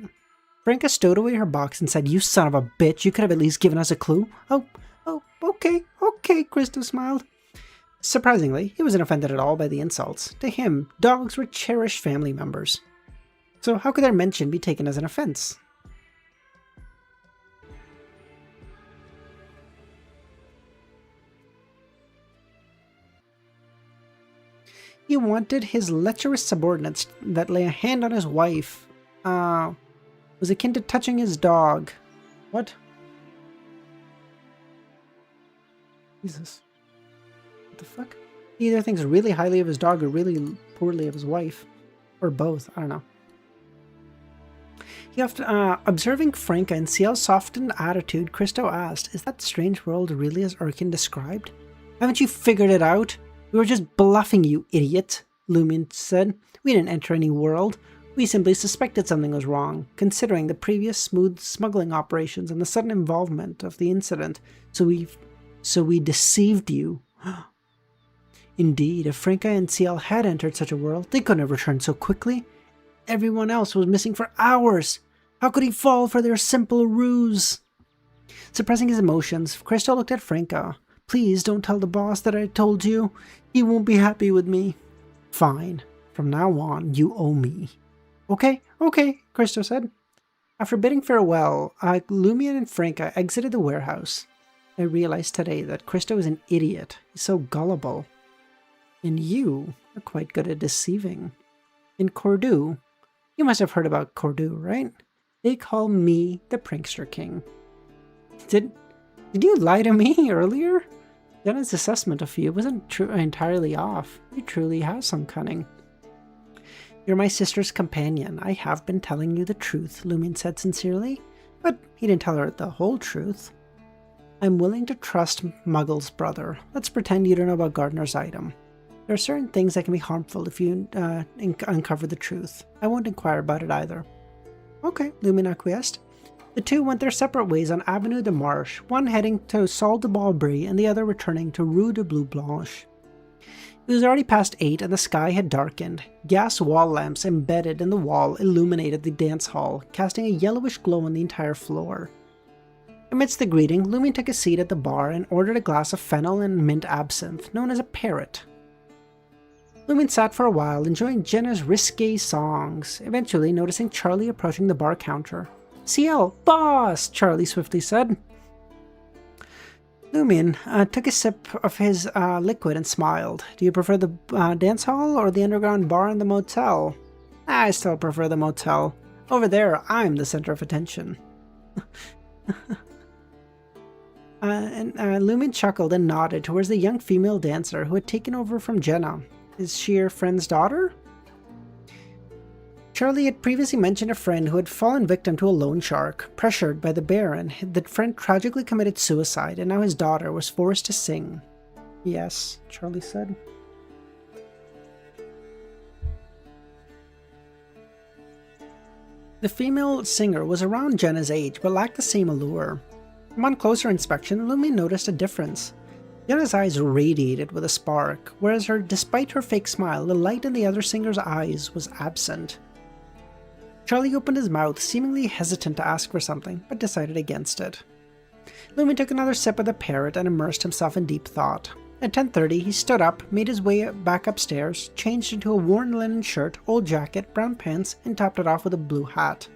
Speaker 1: Franca stowed away her box and said, "You son of a bitch, you could have at least given us a clue." Oh, okay, Christo smiled. Surprisingly, he wasn't offended at all by the insults. To him, dogs were cherished family members. So how could their mention be taken as an offense? He wanted his lecherous subordinates that lay a hand on his wife. Was akin to touching his dog. What? Jesus. What the fuck? He either thinks really highly of his dog or really poorly of his wife. Or both, I don't know. He often, observing Franca and Ciel's softened attitude, Christo asked, "Is that strange world really as Urkin described? Haven't you figured it out? We were just bluffing, you idiot," Lumion said. "We didn't enter any world. We simply suspected something was wrong, considering the previous smooth smuggling operations and the sudden involvement of the incident. So we deceived you." Indeed, if Franca and Ciel had entered such a world, they couldn't have returned so quickly. Everyone else was missing for hours. How could he fall for their simple ruse? Suppressing his emotions, Christo looked at Franca. "Please don't tell the boss that I told you. He won't be happy with me." "Fine. From now on, you owe me." Okay, Christo said. After bidding farewell, Lumion and Franca exited the warehouse. I realized today that Christo is an idiot. He's so gullible. And you are quite good at deceiving. In Cordu, you must have heard about Cordu, right? They call me the Prankster King. Did you lie to me earlier? Jenna's assessment of you wasn't entirely off. You truly have some cunning. You're my sister's companion. I have been telling you the truth, Lumion said sincerely, but he didn't tell her the whole truth. I'm willing to trust Muggle's brother. Let's pretend you don't know about Gardner's item. There are certain things that can be harmful if you uncover the truth. I won't inquire about it either. Okay, Lumion acquiesced. The two went their separate ways on Avenue de Marche, one heading to Salle de Balbry and the other returning to Rue de Blue Blanche. It was already past 8 and the sky had darkened. Gas wall lamps embedded in the wall illuminated the dance hall, casting a yellowish glow on the entire floor. Amidst the greeting, Lumion took a seat at the bar and ordered a glass of fennel and mint absinthe, known as a parrot. Lumion sat for a while, enjoying Jenna's risque songs, eventually noticing Charlie approaching the bar counter. "Ciel, boss!" Charlie swiftly said. Lumion took a sip of his liquid and smiled. "Do you prefer the dance hall or the underground bar in the motel?" "I still prefer the motel. Over there, I'm the center of attention." Lumion chuckled and nodded towards the young female dancer who had taken over from Jenna. "Is she your friend's daughter?" Charlie had previously mentioned a friend who had fallen victim to a loan shark. Pressured by the Baron, the friend tragically committed suicide, and now his daughter was forced to sing. "Yes," Charlie said. The female singer was around Jenna's age, but lacked the same allure. Upon closer inspection, Lumion noticed a difference. Jenna's eyes radiated with a spark, whereas despite her fake smile, the light in the other singer's eyes was absent. Charlie opened his mouth, seemingly hesitant to ask for something, but decided against it. Lumion took another sip of the parrot and immersed himself in deep thought. At 10:30, he stood up, made his way back upstairs, changed into a worn linen shirt, old jacket, brown pants, and topped it off with a blue hat.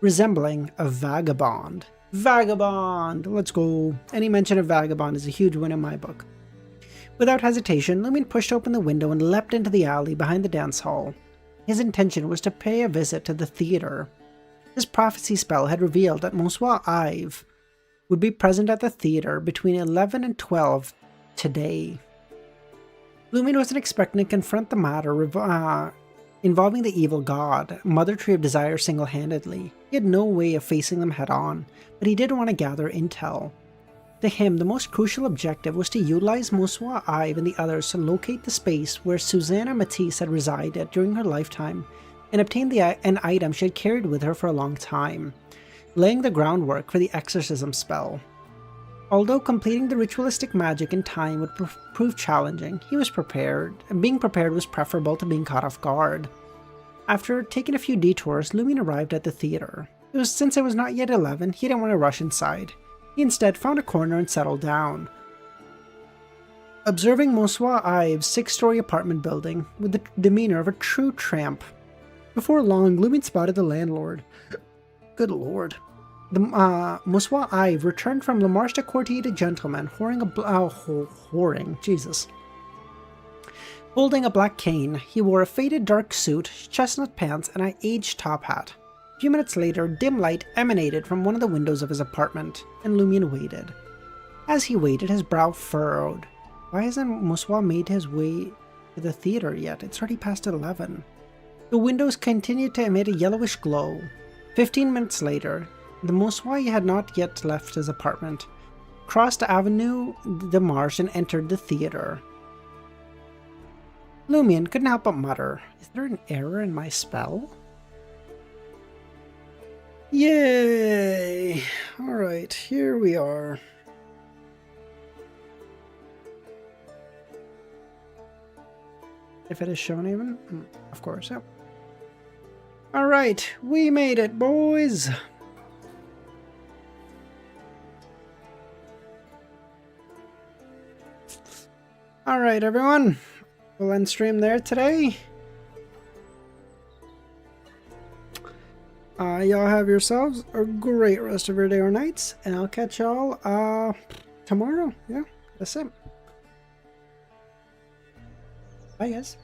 Speaker 1: resembling a vagabond. Vagabond! Let's go. Any mention of vagabond is a huge win in my book. Without hesitation, Lumion pushed open the window and leapt into the alley behind the dance hall. His intention was to pay a visit to the theatre. His prophecy spell had revealed that Monsieur Ive would be present at the theatre between 11 and 12 today. Lumion wasn't expecting to confront the matter involving the evil god, Mother Tree of Desire, single-handedly. He had no way of facing them head-on, but he did want to gather intel. To him, the most crucial objective was to utilize Monsieur Ive and the others to locate the space where Susanna Matisse had resided during her lifetime and obtain an item she had carried with her for a long time, laying the groundwork for the exorcism spell. Although completing the ritualistic magic in time would prove challenging, he was prepared, and being prepared was preferable to being caught off guard. After taking a few detours, Lumion arrived at the theatre. Since it was not yet 11, he didn't want to rush inside. He instead found a corner and settled down, observing Monsieur Ive's 6-story apartment building with the demeanor of a true tramp. Before long, Lumion spotted the landlord. Good lord. Monsieur Ive returned from La Marche de Courtier de Gentlemen, holding a black cane. He wore a faded dark suit, chestnut pants, and an aged top hat. A few minutes later, dim light emanated from one of the windows of his apartment, and Lumion waited. As he waited, his brow furrowed. Why hasn't Monsieur made his way to the theatre yet? It's already past 11. The windows continued to emit a yellowish glow. 15 minutes later, the Monsieur had not yet left his apartment, crossed the Avenue de Marche and entered the theatre. Lumion couldn't help but mutter, "Is there an error in my spell?" Yay! Alright, here we are. If it is shown even? Of course, yeah. Alright, we made it, boys! Alright, everyone. We'll end stream there today. Y'all have yourselves a great rest of your day or nights, and I'll catch y'all tomorrow. Yeah, that's it. Bye, guys.